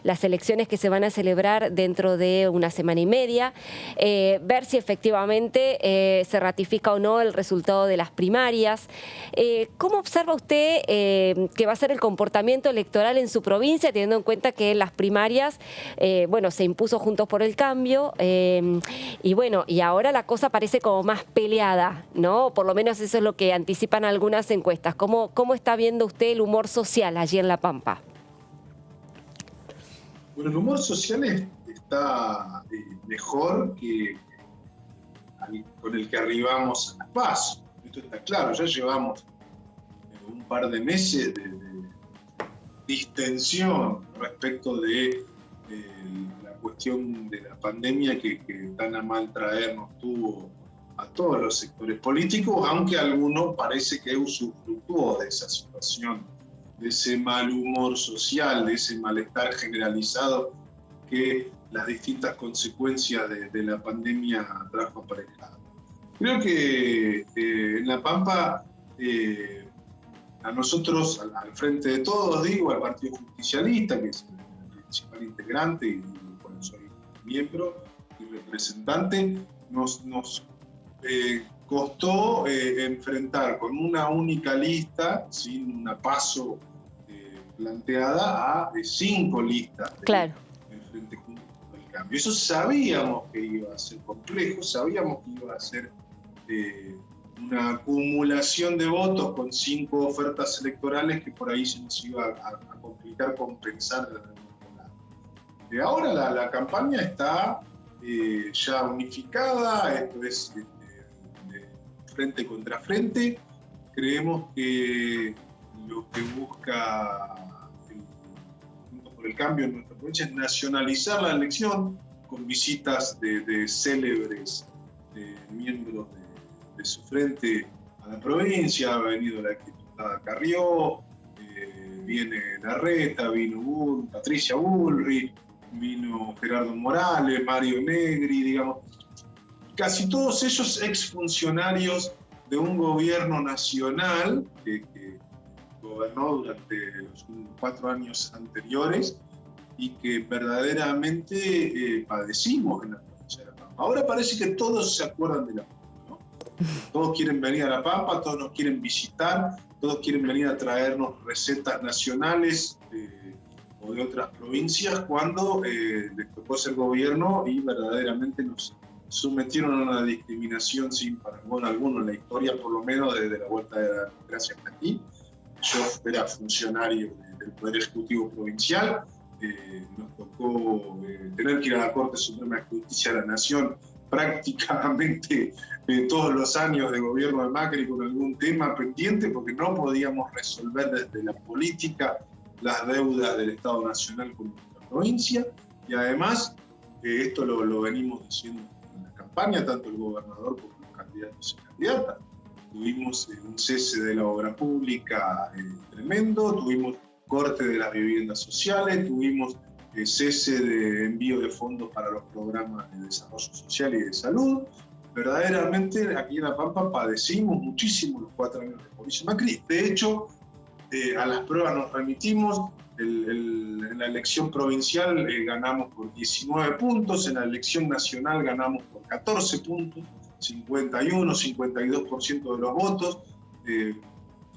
las elecciones que se van a celebrar dentro de una semana y media, ver si efectivamente se ratifica o no el resultado de las primarias. ¿Cómo observa usted que va a ser el comportamiento electoral en su provincia, teniendo en cuenta que en las primarias, se impuso Juntos por el Cambio, y ahora la cosa parece como más peleada, ¿no? Por lo menos eso es lo que anticipan algunas encuestas. ¿Cómo está viendo usted el humor social allí en La Pampa? Bueno, el humor social está mejor que con el que arribamos a las PASO. Esto está claro, ya llevamos un par de meses de distensión respecto de la cuestión de la pandemia que tan a mal traer nos tuvo a todos los sectores políticos, aunque alguno parece que usufructuó de esa situación, de ese mal humor social, de ese malestar generalizado que las distintas consecuencias de la pandemia trajo aparejado. Creo que en La Pampa, a nosotros, al Frente de Todos, al Partido Justicialista, que es el principal integrante y por eso soy miembro y representante, nos costó enfrentar con una única lista, sin una PASO planteada, a 5 listas. Claro. Del Frente Juntos por el Cambio. Eso sabíamos que iba a ser complejo, sabíamos que iba a ser una acumulación de votos con 5 ofertas electorales que por ahí se nos iba a complicar compensar de algún lado. Ahora la campaña está ya unificada, esto es de frente contra frente. creemos que lo que busca Juntos por el Cambio en nuestra provincia es nacionalizar la elección con visitas de célebres miembros de su frente a la provincia. Ha venido la exdiputada Carrió, viene Larreta, vino Patricia Bullrich, vino Gerardo Morales, Mario Negri, digamos. Casi todos ellos exfuncionarios de un gobierno nacional que gobernó durante los 4 años anteriores y que verdaderamente padecimos en la provincia de La Pampa. Ahora parece que todos se acuerdan de La Pampa, ¿no? Todos quieren venir a La Pampa, todos nos quieren visitar, todos quieren venir a traernos recetas nacionales o de otras provincias cuando les tocó ser gobierno y verdaderamente nos sometieron a una discriminación sin parangón alguno en la historia, por lo menos desde la vuelta de la democracia hasta aquí. Yo era funcionario del Poder Ejecutivo Provincial, nos tocó tener que ir a la Corte Suprema de Justicia de la Nación prácticamente todos los años de gobierno de Macri con algún tema pendiente, porque no podíamos resolver desde la política las deudas del Estado Nacional con nuestra provincia, y además esto lo venimos diciendo en la campaña, tanto el gobernador como los candidatos y candidatas. Tuvimos un cese de la obra pública tremendo, tuvimos corte de las viviendas sociales, tuvimos cese de envío de fondos para los programas de desarrollo social y de salud. Verdaderamente aquí en La Pampa padecimos muchísimo los 4 años de Mauricio Macri. De hecho, a las pruebas nos remitimos. En la elección provincial ganamos por 19 puntos, en la elección nacional ganamos por 14 puntos, 51, 52% de los votos.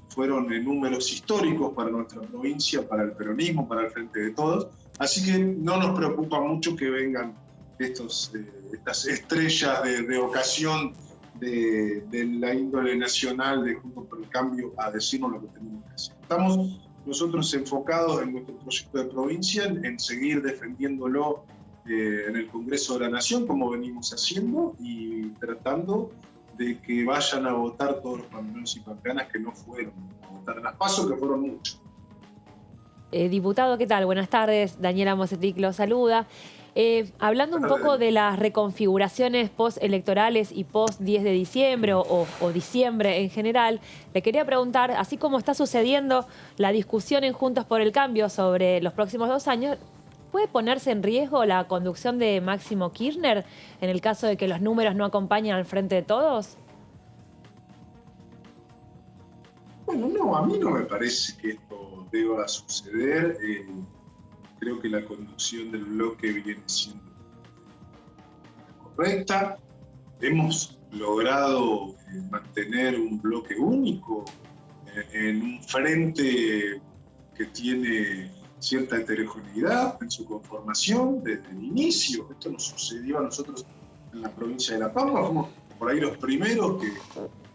Fueron números históricos para nuestra provincia, para el peronismo, para el Frente de Todos. Así que no nos preocupa mucho que vengan estas estrellas de ocasión de la índole nacional de Juntos por el Cambio a decirnos lo que tenemos que hacer. Estamos nosotros enfocados en nuestro proyecto de provincia, en seguir defendiéndolo en el Congreso de la Nación, como venimos haciendo, y tratando de que vayan a votar todos los pampeanos y pampeanas que no fueron a votar en las PASO, que fueron muchos. Diputado, ¿qué tal? Buenas tardes. Daniela Mosetic lo saluda. Hablando un poco de las reconfiguraciones postelectorales y post 10 de diciembre o diciembre en general, le quería preguntar, así como está sucediendo la discusión en Juntos por el Cambio sobre los próximos 2 años, ¿puede ponerse en riesgo la conducción de Máximo Kirchner en el caso de que los números no acompañen al Frente de Todos? Bueno, no, a mí no me parece que esto deba suceder. Creo que la conducción del bloque viene siendo correcta. Hemos logrado mantener un bloque único en un frente que tiene cierta heterogeneidad en su conformación desde el inicio. Esto nos sucedió a nosotros en la provincia de La Pampa. Fuimos por ahí los primeros que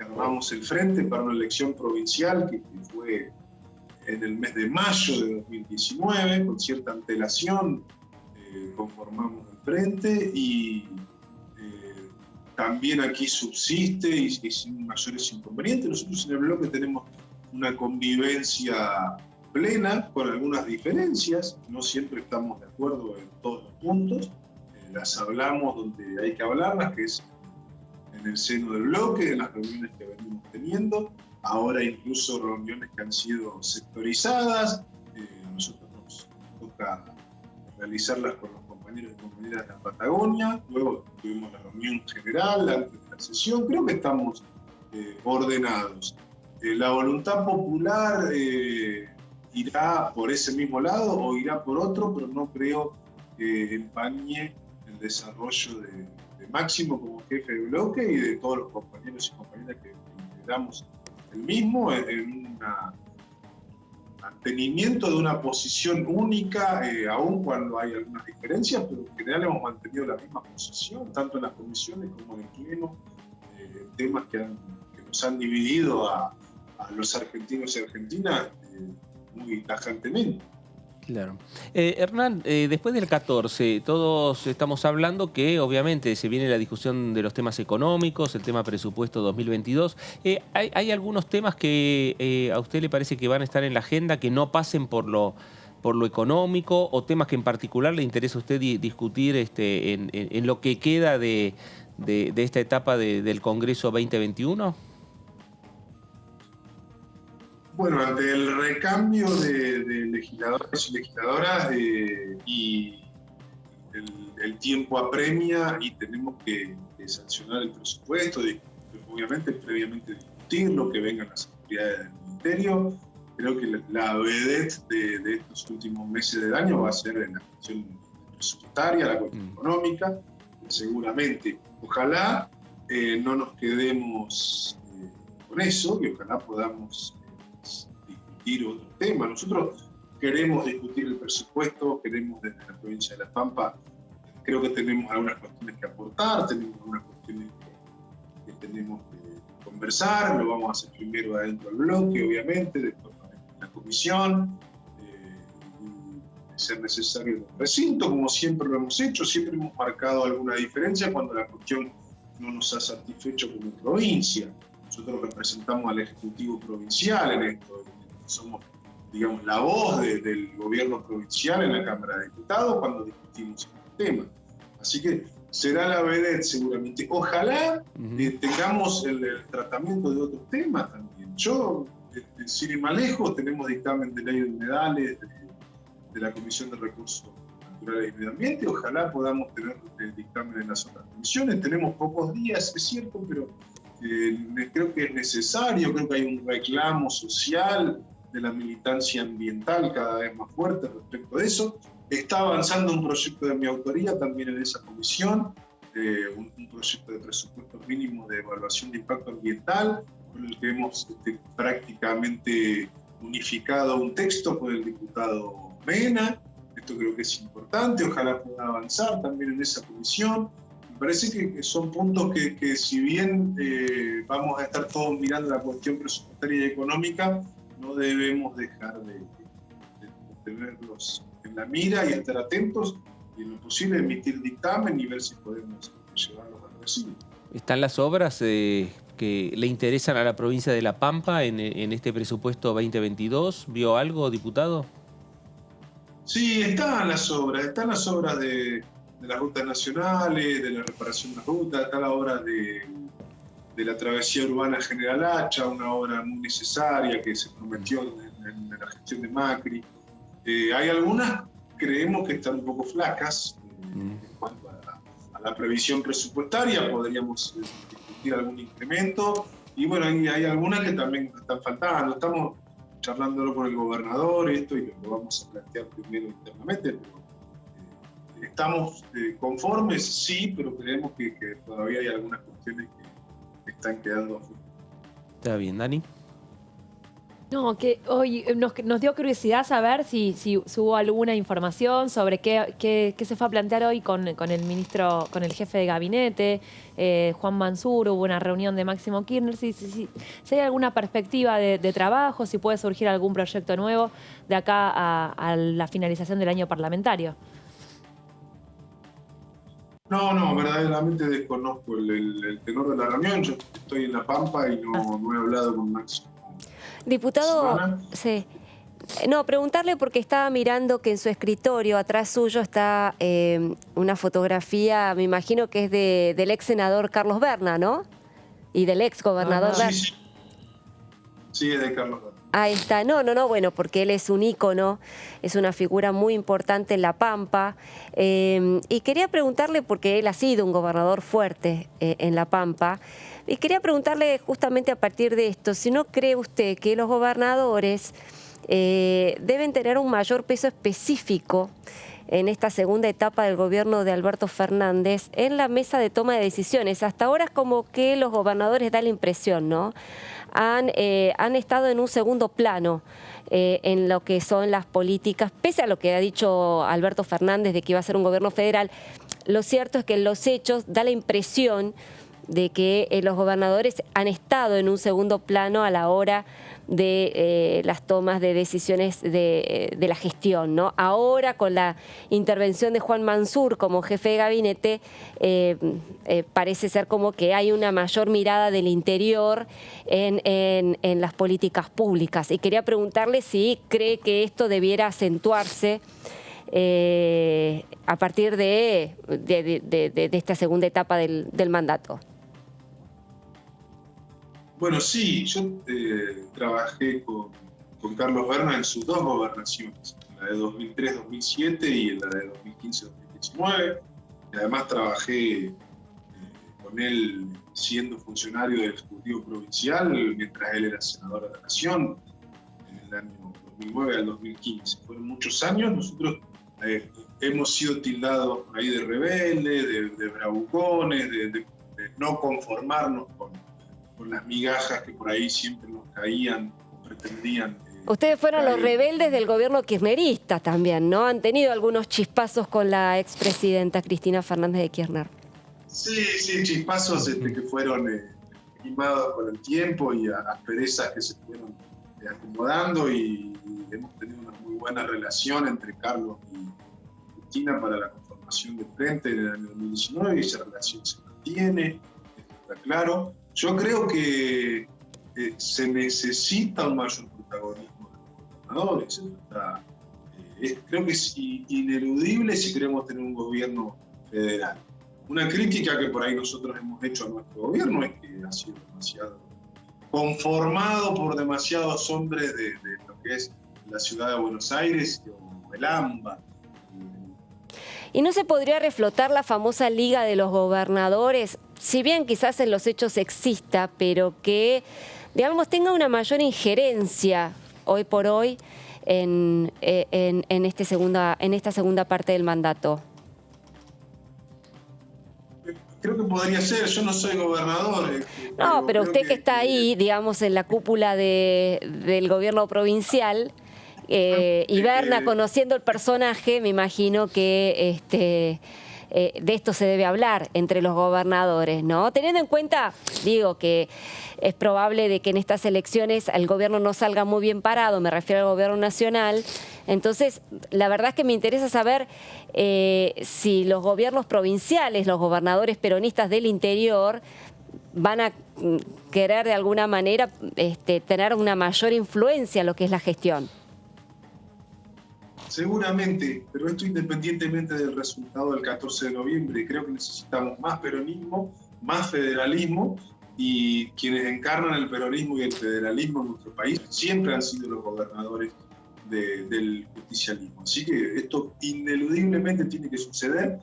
armamos el frente para una elección provincial que fue en el mes de mayo de 2019, con cierta antelación conformamos el frente y también aquí subsiste y sin mayores inconvenientes. Nosotros en el bloque tenemos una convivencia plena con algunas diferencias, no siempre estamos de acuerdo en todos los puntos, las hablamos donde hay que hablarlas, que es en el seno del bloque, en las reuniones que venimos teniendo. Ahora incluso reuniones que han sido sectorizadas, nosotros nos toca realizarlas con los compañeros y compañeras de la Patagonia, luego tuvimos la reunión general antes de la sesión, creo que estamos ordenados. La voluntad popular irá por ese mismo lado o irá por otro, pero no creo que empañe el desarrollo de Máximo como jefe de bloque y de todos los compañeros y compañeras que integramos el mismo en un mantenimiento de una posición única, aun cuando hay algunas diferencias, pero en general hemos mantenido la misma posición, tanto en las comisiones como en el pleno, temas que nos han dividido a los argentinos y argentinas muy tajantemente. Claro. Hernán, después del 14, todos estamos hablando que obviamente se viene la discusión de los temas económicos, el tema presupuesto 2022. ¿Hay algunos temas que a usted le parece que van a estar en la agenda, que no pasen por lo económico, o temas que en particular le interesa a usted discutir en lo que queda de esta etapa del Congreso 2021? Bueno, ante el recambio de legisladores y legisladoras y el tiempo apremia y tenemos que sancionar el presupuesto, obviamente previamente discutirlo, que vengan las autoridades del Ministerio. Creo que la vedette de estos últimos meses del año va a ser en la cuestión presupuestaria, la cuestión económica, seguramente. Ojalá no nos quedemos con eso, y ojalá podamos discutir otro tema. Nosotros queremos discutir el presupuesto, queremos desde la provincia de La Pampa, creo que tenemos algunas cuestiones que aportar, tenemos algunas cuestiones que tenemos que conversar, lo vamos a hacer primero adentro del bloque, obviamente, después en la comisión, de ser necesario en el recinto, como siempre lo hemos hecho, siempre hemos marcado alguna diferencia cuando la cuestión no nos ha satisfecho como provincia. Nosotros representamos al Ejecutivo Provincial en esto, somos, digamos, la voz del gobierno provincial en la Cámara de Diputados cuando discutimos el tema. Así que será la vedette seguramente. Ojalá tengamos el tratamiento de otros temas también. Yo, sin ir más lejos, tenemos dictamen de ley de humedales de la Comisión de Recursos Naturales y Medio Ambiente. Ojalá podamos tener el dictamen en las otras comisiones. Tenemos pocos días, es cierto, pero creo que es necesario, creo que hay un reclamo social de la militancia ambiental cada vez más fuerte respecto de eso. Está avanzando un proyecto de mi autoría también en esa comisión, un proyecto de presupuesto mínimo de evaluación de impacto ambiental, con el que hemos prácticamente unificado un texto con el diputado Mena. Esto creo que es importante, ojalá pueda avanzar también en esa comisión. Me parece que son puntos que si bien vamos a estar todos mirando la cuestión presupuestaria y económica, no debemos dejar de tenerlos en la mira y estar atentos y en lo posible emitir dictamen y ver si podemos llevarlos al recinto. ¿Están las obras que le interesan a la provincia de La Pampa en este presupuesto 2022? ¿Vio algo, diputado? Sí, están las obras de las rutas nacionales, de la reparación de las rutas, está la obra de la travesía urbana General Hacha, una obra muy necesaria que se prometió en la gestión de Macri. Hay algunas, creemos que están un poco flacas en cuanto a la previsión presupuestaria, podríamos discutir algún incremento, y bueno, hay algunas que también están faltando. Estamos charlándolo con el gobernador esto y lo vamos a plantear primero internamente, pero estamos conformes, sí, pero creemos que todavía hay algunas cuestiones que están quedando afuera. Está bien, Dani. No, que hoy nos dio curiosidad saber si hubo alguna información sobre qué se fue a plantear hoy con el ministro, con el jefe de gabinete, Juan Mansur. Hubo una reunión de Máximo Kirchner. Si hay alguna perspectiva de trabajo, si puede surgir algún proyecto nuevo de acá a la finalización del año parlamentario. No, verdaderamente desconozco el tenor de la reunión. Yo estoy en La Pampa y no he hablado con Máximo. Diputado, sí. No, preguntarle porque estaba mirando que en su escritorio, atrás suyo, está una fotografía, me imagino que es del ex senador Carlos Berna, ¿no? Y del ex gobernador Berna. Sí, es de Carlos Berna. Ahí está. No, bueno, porque él es un ícono, es una figura muy importante en La Pampa. Y quería preguntarle, porque él ha sido un gobernador fuerte en La Pampa, y quería preguntarle justamente a partir de esto, si no cree usted que los gobernadores deben tener un mayor peso específico en esta segunda etapa del gobierno de Alberto Fernández en la mesa de toma de decisiones. Hasta ahora es como que los gobernadores, da la impresión, ¿no?, han estado en un segundo plano en lo que son las políticas, pese a lo que ha dicho Alberto Fernández de que iba a ser un gobierno federal. Lo cierto es que en los hechos da la impresión de que los gobernadores han estado en un segundo plano a la hora de las tomas de decisiones de la gestión, ¿no? Ahora, con la intervención de Juan Mansur como jefe de gabinete, parece ser como que hay una mayor mirada del interior en las políticas públicas. Y quería preguntarle si cree que esto debiera acentuarse a partir de esta segunda etapa del mandato. Bueno, sí, yo trabajé con Carlos Berna en sus dos gobernaciones, en la de 2003-2007 y en la de 2015-2019. Y además trabajé con él siendo funcionario del Ejecutivo Provincial mientras él era senador de la Nación en el año 2009 al 2015. Fueron muchos años. Nosotros hemos sido tildados ahí de rebeldes, de bravucones, de no conformarnos con las migajas que por ahí siempre nos caían o pretendían. Ustedes fueron los rebeldes del gobierno kirchnerista también, ¿no? Han tenido algunos chispazos con la expresidenta Cristina Fernández de Kirchner. Sí, chispazos que fueron limados con el tiempo y asperezas que se fueron acomodando, y hemos tenido una muy buena relación entre Carlos y Cristina para la conformación del Frente en el año 2019, y esa relación se mantiene, está claro. Yo creo que se necesita un mayor protagonismo de los gobernadores. Creo que es ineludible si queremos tener un gobierno federal. Una crítica que por ahí nosotros hemos hecho a nuestro gobierno es que ha sido demasiado conformado por demasiados hombres de lo que es la ciudad de Buenos Aires o el AMBA. ¿Y no se podría reflotar la famosa Liga de los Gobernadores? Si bien quizás en los hechos exista, pero que, digamos, tenga una mayor injerencia hoy por hoy en esta segunda parte del mandato. Creo que podría ser. Yo no soy gobernador. No, pero usted que está ahí, digamos, en la cúpula del gobierno provincial, y Berna conociendo el personaje, me imagino que de esto se debe hablar entre los gobernadores, ¿no? Teniendo en cuenta, digo, que es probable de que en estas elecciones el gobierno no salga muy bien parado, me refiero al gobierno nacional. Entonces, la verdad es que me interesa saber si los gobiernos provinciales, los gobernadores peronistas del interior, van a querer de alguna manera tener una mayor influencia en lo que es la gestión. Seguramente, pero esto independientemente del resultado del 14 de noviembre. Creo que necesitamos más peronismo, más federalismo, y quienes encarnan el peronismo y el federalismo en nuestro país siempre han sido los gobernadores del justicialismo. Así que esto ineludiblemente tiene que suceder,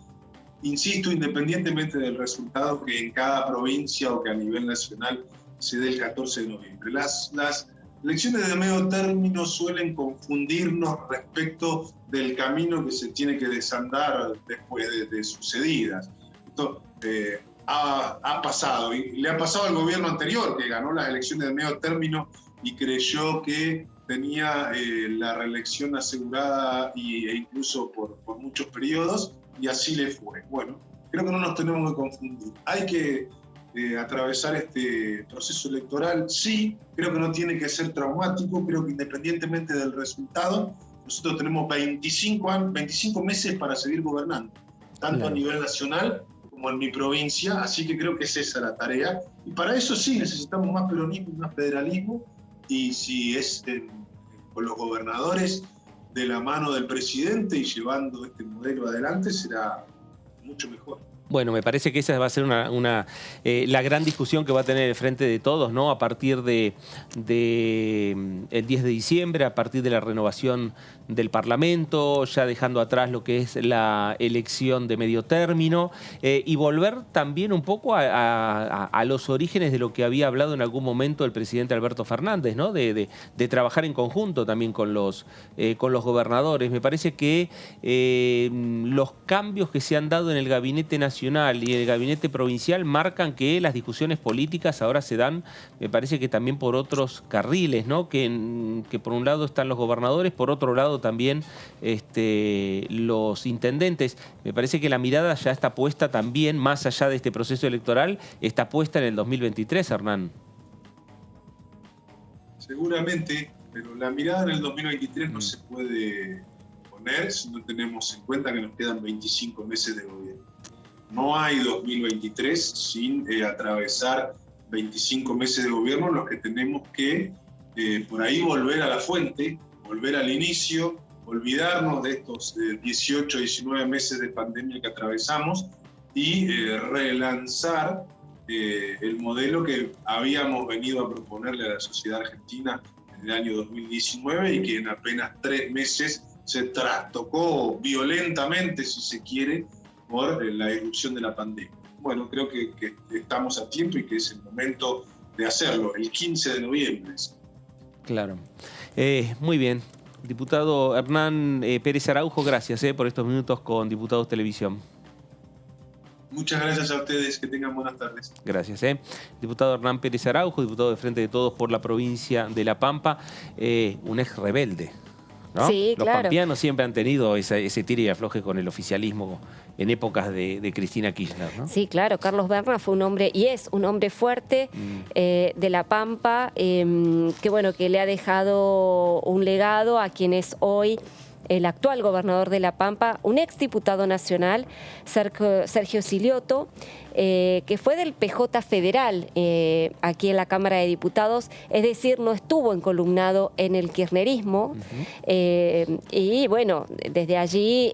insisto, independientemente del resultado que en cada provincia o que a nivel nacional se dé el 14 de noviembre. Las elecciones de medio término suelen confundirnos respecto del camino que se tiene que desandar después de sucedidas. Esto ha pasado, y le ha pasado al gobierno anterior, que ganó las elecciones de medio término y creyó que tenía la reelección asegurada e incluso por muchos periodos, y así le fue. Bueno, creo que no nos tenemos que confundir. Hay que atravesar este proceso electoral, sí, creo que no tiene que ser traumático, creo que independientemente del resultado, nosotros tenemos 25 meses para seguir gobernando, tanto a nivel nacional como en mi provincia, así que creo que es esa la tarea, y para eso sí necesitamos más peronismo y más federalismo, y si es con los gobernadores de la mano del presidente y llevando este modelo adelante, será mucho mejor. Bueno, me parece que esa va a ser la gran discusión que va a tener el Frente de Todos, ¿no? A partir el 10 de diciembre, a partir de la renovación del Parlamento, ya dejando atrás lo que es la elección de medio término, y volver también un poco a los orígenes de lo que había hablado en algún momento el presidente Alberto Fernández, ¿no? De trabajar en conjunto también con los gobernadores. Me parece que los cambios que se han dado en el Gabinete Nacional nacional y el gabinete provincial marcan que las discusiones políticas ahora se dan, me parece que también por otros carriles, ¿no? Que por un lado están los gobernadores, por otro lado también los intendentes. Me parece que la mirada ya está puesta también, más allá de este proceso electoral, está puesta en el 2023, Hernán. Seguramente, pero la mirada en el 2023 no se puede poner si no tenemos en cuenta que nos quedan 25 meses de gobierno. No hay 2023 sin atravesar 25 meses de gobierno en los que tenemos que por ahí volver a la fuente, volver al inicio, olvidarnos de estos 18, 19 meses de pandemia que atravesamos y relanzar el modelo que habíamos venido a proponerle a la sociedad argentina en el año 2019 y que en apenas 3 meses se trastocó violentamente, si se quiere, por la irrupción de la pandemia. Bueno, creo que estamos a tiempo y que es el momento de hacerlo, el 15 de noviembre. Claro. Muy bien. Diputado Hernán Pérez Araujo, gracias por estos minutos con Diputados Televisión. Muchas gracias a ustedes, que tengan buenas tardes. Gracias. Diputado Hernán Pérez Araujo, diputado de Frente de Todos por la provincia de La Pampa, un ex rebelde, ¿no? Sí, Los claro. pampeanos siempre han tenido ese tire y afloje con el oficialismo en épocas de Cristina Kirchner, ¿no? Sí, claro. Carlos Berna fue un hombre, y es un hombre fuerte de La Pampa, que bueno, que le ha dejado un legado a quien es hoy el actual gobernador de La Pampa, un exdiputado nacional, Sergio Silioto, que fue del PJ Federal aquí en la Cámara de Diputados, es decir, no estuvo encolumnado en el kirchnerismo. Y bueno, desde allí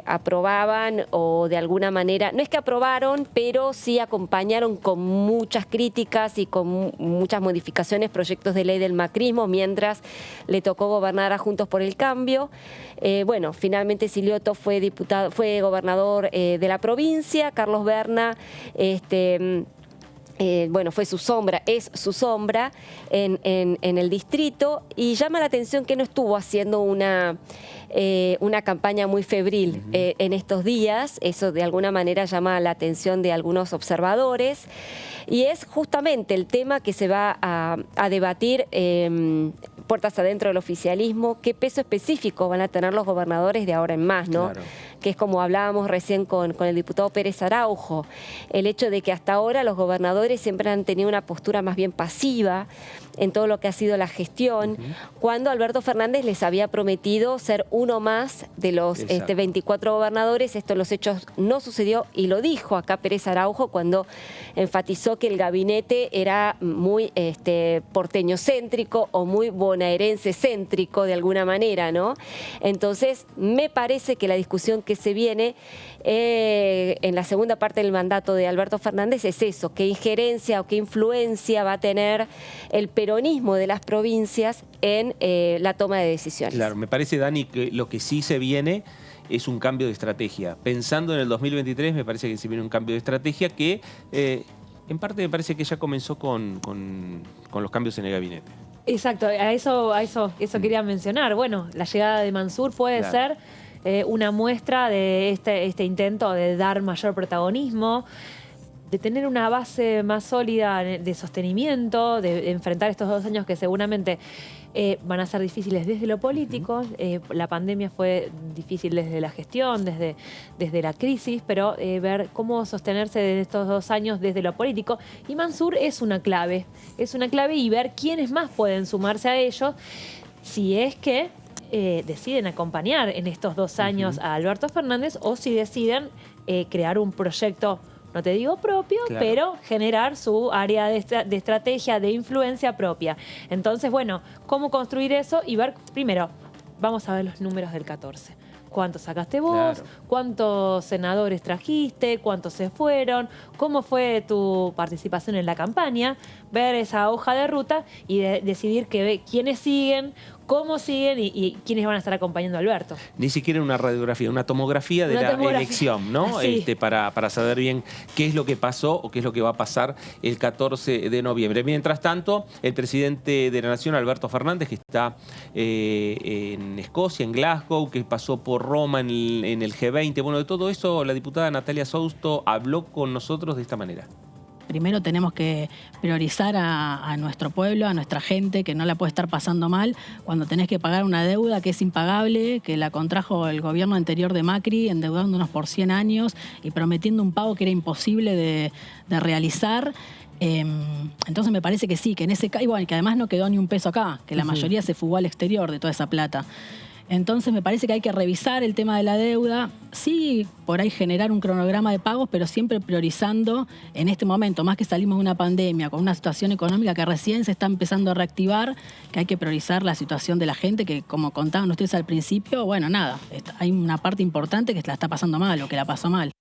aprobaban o de alguna manera, no es que aprobaron, pero sí acompañaron con muchas críticas y con muchas modificaciones proyectos de ley del macrismo mientras le tocó gobernar a Juntos por el Cambio. Bueno, finalmente Silioto fue gobernador de la provincia. Carlos Berna bueno, fue su sombra, es su sombra en el distrito, y llama la atención que no estuvo haciendo una campaña muy febril en estos días. Eso de alguna manera llama la atención de algunos observadores, y es justamente el tema que se va a debatir puertas adentro del oficialismo, qué peso específico van a tener los gobernadores de ahora en más, ¿no? Claro. Que es como hablábamos recién con el diputado Pérez Araujo, el hecho de que hasta ahora los gobernadores siempre han tenido una postura más bien pasiva en todo lo que ha sido la gestión, cuando Alberto Fernández les había prometido ser uno más de los 24 gobernadores. Esto en los hechos no sucedió, y lo dijo acá Pérez Araujo cuando enfatizó que el gabinete era muy porteño-céntrico o muy bonaerense-céntrico de alguna manera, ¿no? Entonces, me parece que la discusión que se viene en la segunda parte del mandato de Alberto Fernández es eso, qué injerencia o qué influencia va a tener el peronismo de las provincias en la toma de decisiones. Claro, me parece, Dani, que lo que sí se viene es un cambio de estrategia. Pensando en el 2023, me parece que se viene un cambio de estrategia que en parte me parece que ya comenzó con los cambios en el gabinete. Exacto, eso quería mencionar. Bueno, la llegada de Mansur puede ser una muestra de este intento de dar mayor protagonismo, de tener una base más sólida de sostenimiento, de enfrentar estos 2 años que seguramente van a ser difíciles desde lo político. La pandemia fue difícil desde la gestión, desde la crisis, pero ver cómo sostenerse en estos 2 años desde lo político. Y Mansur es una clave, y ver quiénes más pueden sumarse a ellos si es que deciden acompañar en estos 2 años a Alberto Fernández, o si deciden crear un proyecto, no te digo propio, pero generar su área de estrategia, de influencia propia. Entonces, bueno, ¿cómo construir eso? Y ver, primero, vamos a ver los números del 14. ¿Cuántos sacaste vos? ¿Cuántos senadores trajiste? ¿Cuántos se fueron? ¿Cómo fue tu participación en la campaña? Ver esa hoja de ruta y decidir quiénes siguen, cómo siguen y quiénes van a estar acompañando a Alberto. Ni siquiera una radiografía, una tomografía de la elección, ¿no? Sí. Para saber bien qué es lo que pasó o qué es lo que va a pasar el 14 de noviembre. Mientras tanto, el presidente de la Nación, Alberto Fernández, que está en Escocia, en Glasgow, que pasó por Roma en el G20, bueno, de todo eso, la diputada Natalia Sousto habló con nosotros de esta manera. Primero tenemos que priorizar a nuestro pueblo, a nuestra gente, que no la puede estar pasando mal cuando tenés que pagar una deuda que es impagable, que la contrajo el gobierno anterior de Macri, endeudándonos por 100 años y prometiendo un pago que era imposible de realizar. Entonces me parece que sí, que en ese caso, bueno, que además no quedó ni un peso acá, que la mayoría se fugó al exterior de toda esa plata. Entonces me parece que hay que revisar el tema de la deuda, sí, por ahí generar un cronograma de pagos, pero siempre priorizando en este momento, más que salimos de una pandemia, con una situación económica que recién se está empezando a reactivar, que hay que priorizar la situación de la gente, que como contaban ustedes al principio, bueno, nada, hay una parte importante que la está pasando mal o que la pasó mal.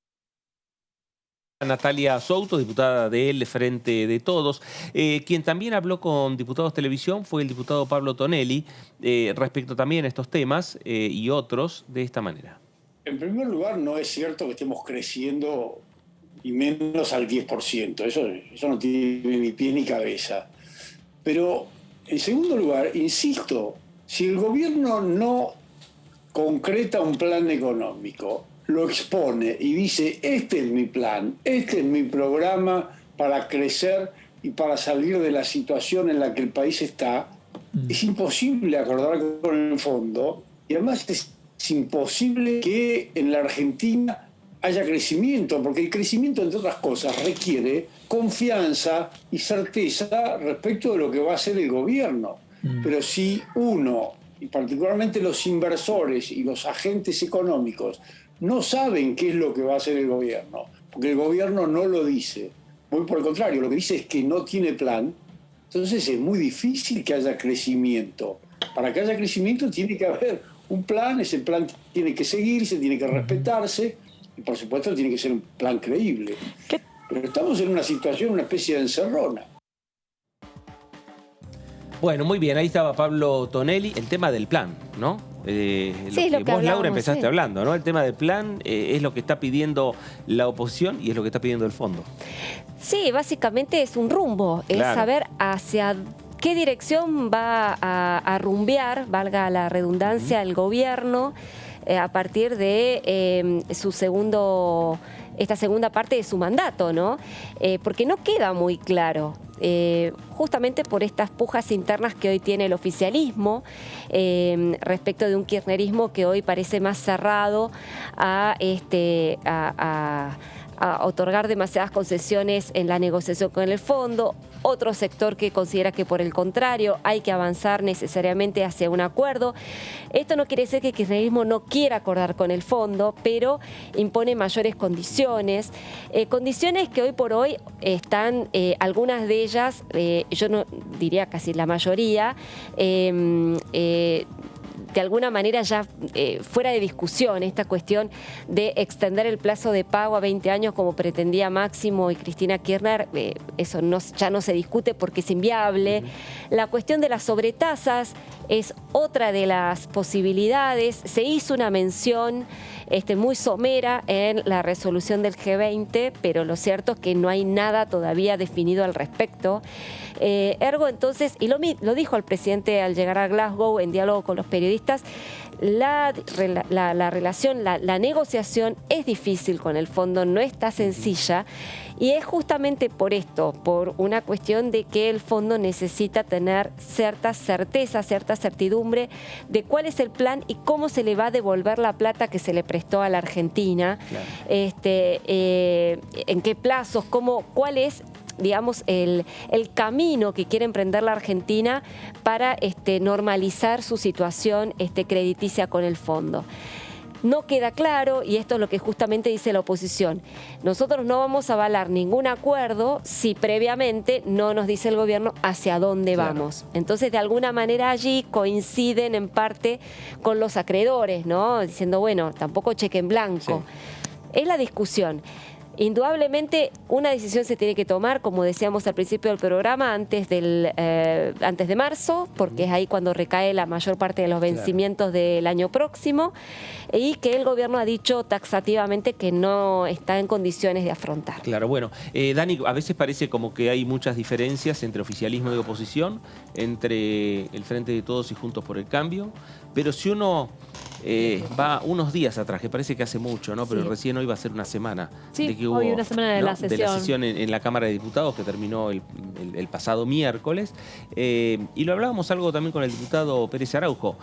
Natalia Souto, diputada del Frente de Todos. Quien también habló con Diputados Televisión fue el diputado Pablo Tonelli, respecto también a estos temas y otros de esta manera. En primer lugar, no es cierto que estemos creciendo y menos al 10%. Eso no tiene ni pie ni cabeza. Pero, en segundo lugar, insisto, si el gobierno no concreta un plan económico, lo expone y dice, este es mi plan, este es mi programa para crecer y para salir de la situación en la que el país está, es imposible acordar con el fondo y además es imposible que en la Argentina haya crecimiento, porque el crecimiento, entre otras cosas, requiere confianza y certeza respecto de lo que va a hacer el gobierno. Pero si uno, y particularmente los inversores y los agentes económicos, no saben qué es lo que va a hacer el gobierno, porque el gobierno no lo dice. Muy por el contrario, lo que dice es que no tiene plan. Entonces es muy difícil que haya crecimiento. Para que haya crecimiento tiene que haber un plan, ese plan tiene que seguirse, tiene que respetarse y por supuesto tiene que ser un plan creíble. Pero estamos en una situación, una especie de encerrona. Bueno, muy bien, ahí estaba Pablo Tonelli, el tema del plan, ¿no? Sí, es lo que vos, Laura, empezaste sí. hablando, ¿no? El tema del plan es lo que está pidiendo la oposición y es lo que está pidiendo el fondo. Sí, básicamente es un rumbo, es saber hacia qué dirección va a rumbear, valga la redundancia, el gobierno a partir de esta segunda parte de su mandato, ¿no? Porque no queda muy claro. Justamente por estas pujas internas que hoy tiene el oficialismo respecto de un kirchnerismo que hoy parece más cerrado a otorgar demasiadas concesiones en la negociación con el fondo, otro sector que considera que por el contrario hay que avanzar necesariamente hacia un acuerdo. Esto no quiere decir que el kirchnerismo no quiera acordar con el fondo, pero impone mayores condiciones, condiciones que hoy por hoy están, algunas de ellas, yo no diría casi la mayoría, de alguna manera ya fuera de discusión esta cuestión de extender el plazo de pago a 20 años como pretendía Máximo y Cristina Kirchner, eso ya no se discute porque es inviable. La cuestión de las sobretasas es otra de las posibilidades. Se hizo una mención muy somera en la resolución del G20, pero lo cierto es que no hay nada todavía definido al respecto. Ergo, entonces, y lo dijo el presidente al llegar a Glasgow en diálogo con los periodistas, la relación, la negociación es difícil con el fondo, no está sencilla, y es justamente por esto, por una cuestión de que el fondo necesita tener cierta certeza, cierta certidumbre de cuál es el plan y cómo se le va a devolver la plata que se le prestó a la Argentina, en qué plazos, cuál es, digamos, el camino que quiere emprender la Argentina para normalizar su situación crediticia con el fondo. No queda claro, y esto es lo que justamente dice la oposición, nosotros no vamos a avalar ningún acuerdo si previamente no nos dice el gobierno hacia dónde vamos. Entonces, de alguna manera allí coinciden en parte con los acreedores, ¿no? Diciendo, bueno, tampoco cheque en blanco. Es la discusión. Indudablemente una decisión se tiene que tomar, como decíamos al principio del programa, antes de marzo, porque es ahí cuando recae la mayor parte de los vencimientos del año próximo, y que el gobierno ha dicho taxativamente que no está en condiciones de afrontar. Claro, bueno, Dani, a veces parece como que hay muchas diferencias entre oficialismo y oposición, entre el Frente de Todos y Juntos por el Cambio, pero si uno va unos días atrás, que parece que hace mucho, ¿no? Pero recién hoy va a ser una semana. Sí, de que hubo, hoy una semana de la sesión. De la sesión en la Cámara de Diputados, que terminó el pasado miércoles. Y lo hablábamos algo también con el diputado Pérez Araujo.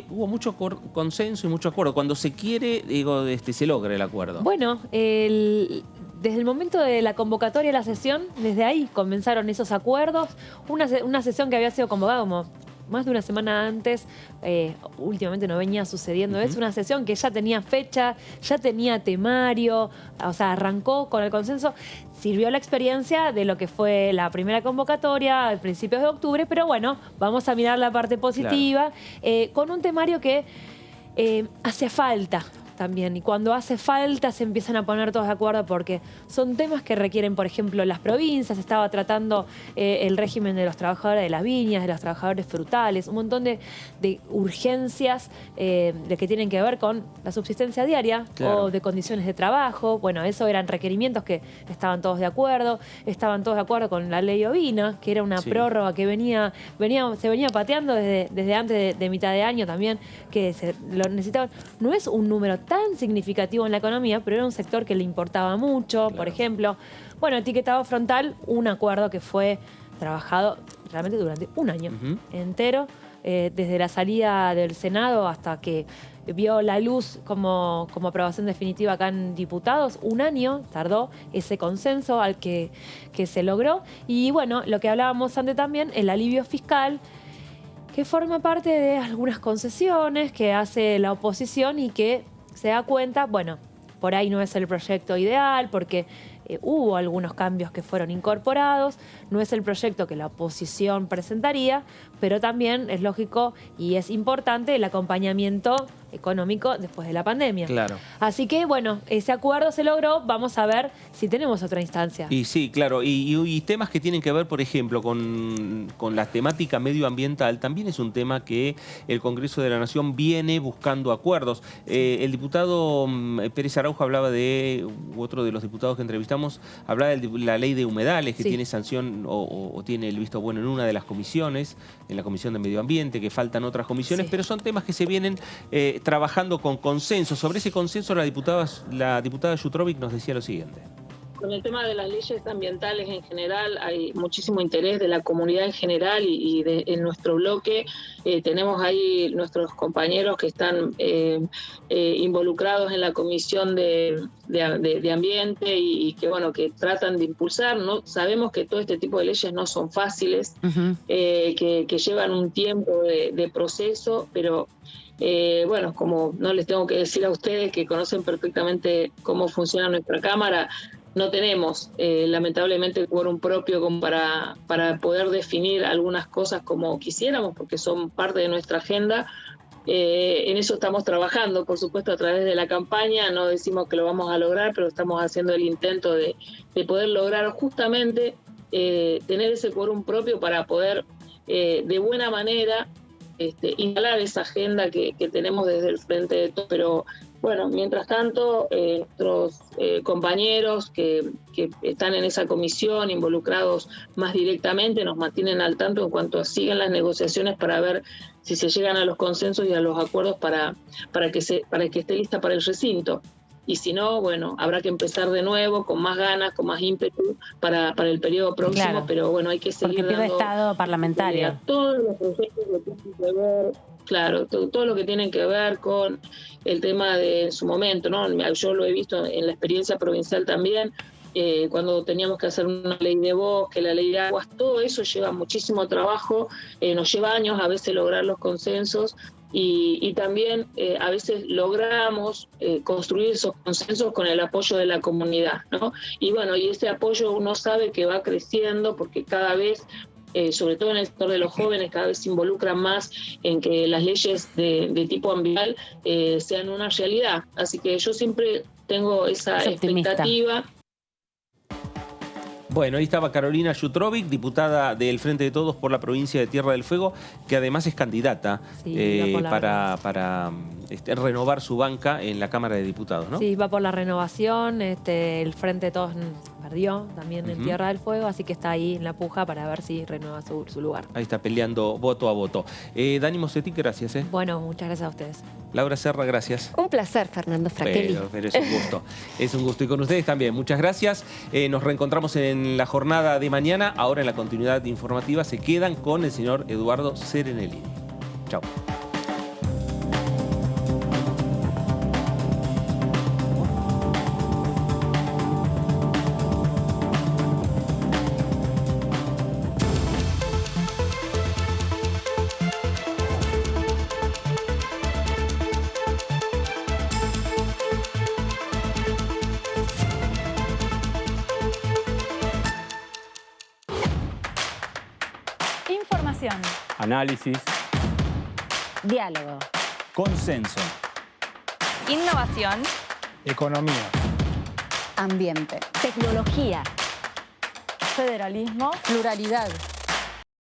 Hubo mucho consenso y mucho acuerdo. Cuando se quiere, se logra el acuerdo. Bueno, desde el momento de la convocatoria de la sesión, desde ahí comenzaron esos acuerdos. Una sesión que había sido convocada como más de una semana antes, últimamente no venía sucediendo. Es una sesión que ya tenía fecha, ya tenía temario, o sea, arrancó con el consenso. Sirvió la experiencia de lo que fue la primera convocatoria a principios de octubre, pero bueno, vamos a mirar la parte positiva, con un temario que hace falta también. Y cuando hace falta se empiezan a poner todos de acuerdo porque son temas que requieren, por ejemplo, las provincias. Estaba tratando el régimen de los trabajadores de las viñas, de los trabajadores frutales, un montón de urgencias de que tienen que ver con la subsistencia diaria o de condiciones de trabajo. Bueno, eso eran requerimientos que estaban todos de acuerdo. Estaban todos de acuerdo con la ley ovina, que era una prórroga que se venía pateando desde antes de mitad de año también, que se lo necesitaban. No es un número tan significativo en la economía, pero era un sector que le importaba mucho, por ejemplo. Bueno, etiquetado frontal, un acuerdo que fue trabajado realmente durante un año entero, desde la salida del Senado hasta que vio la luz como aprobación definitiva acá en diputados. Un año tardó ese consenso al que se logró. Y bueno, lo que hablábamos antes también, el alivio fiscal, que forma parte de algunas concesiones que hace la oposición y que se da cuenta, bueno, por ahí no es el proyecto ideal porque hubo algunos cambios que fueron incorporados, no es el proyecto que la oposición presentaría, pero también es lógico y es importante el acompañamiento económico después de la pandemia. Claro. Así que, bueno, ese acuerdo se logró, vamos a ver si tenemos otra instancia. Y sí, claro, y temas que tienen que ver, por ejemplo, con la temática medioambiental, también es un tema que el Congreso de la Nación viene buscando acuerdos. El diputado Pérez Araujo hablaba otro de los diputados que entrevistamos, hablaba de la ley de humedales, que tiene sanción o tiene el visto bueno en una de las comisiones, en la Comisión de Medio Ambiente, que faltan otras comisiones, pero son temas que se vienen trabajando con consenso. Sobre ese consenso la diputada Jutrovic nos decía lo siguiente. Con el tema de las leyes ambientales en general hay muchísimo interés de la comunidad en general y en nuestro bloque tenemos ahí nuestros compañeros que están involucrados en la Comisión de Ambiente y que bueno, que tratan de impulsar, ¿no? Sabemos que todo este tipo de leyes no son fáciles, que llevan un tiempo de proceso, pero bueno, como no les tengo que decir a ustedes que conocen perfectamente cómo funciona nuestra Cámara, no tenemos lamentablemente el quórum propio como para poder definir algunas cosas como quisiéramos, porque son parte de nuestra agenda. En eso estamos trabajando, por supuesto, a través de la campaña. No decimos que lo vamos a lograr, pero estamos haciendo el intento de poder lograr justamente tener ese quórum propio para poder de buena manera instalar esa agenda que tenemos desde el Frente de Todos. Pero bueno, mientras tanto, nuestros compañeros que están en esa comisión, involucrados más directamente, nos mantienen al tanto en cuanto sigan las negociaciones para ver si se llegan a los consensos y a los acuerdos para que esté lista para el recinto. Y si no, bueno, habrá que empezar de nuevo con más ganas, con más ímpetu para el periodo próximo, pero bueno, hay que seguir porque pierde estado parlamentario. Todos los proyectos que tienen que ver, claro, todo lo que tienen que ver con el tema de en su momento, ¿no? Yo lo he visto en la experiencia provincial también, cuando teníamos que hacer una ley de bosque, la ley de aguas, todo eso lleva muchísimo trabajo, nos lleva años a veces lograr los consensos. Y también a veces logramos construir esos consensos con el apoyo de la comunidad, ¿no? Y bueno, y ese apoyo uno sabe que va creciendo porque cada vez, sobre todo en el sector de los jóvenes, cada vez se involucran más en que las leyes de tipo ambiental sean una realidad. Así que yo siempre tengo esa expectativa Bueno, ahí estaba Carolina Yutrovic, diputada del Frente de Todos por la provincia de Tierra del Fuego, que además es candidata para renovar su banca en la Cámara de Diputados, ¿no? Sí, va por la renovación, el Frente de Todos perdió también en Tierra del Fuego, así que está ahí en la puja para ver si renueva su lugar. Ahí está peleando voto a voto. Dani Mossetti, gracias. Bueno, muchas gracias a ustedes. Laura Serra, gracias. Un placer, Fernando Fracchelli. Pero es un gusto. Es un gusto. Y con ustedes también. Muchas gracias. Nos reencontramos en la jornada de mañana. Ahora en la continuidad informativa se quedan con el señor Eduardo Serenelli. Chao. Información. Análisis. Diálogo. Consenso. Innovación. Economía. Ambiente. Tecnología. Federalismo. Pluralidad.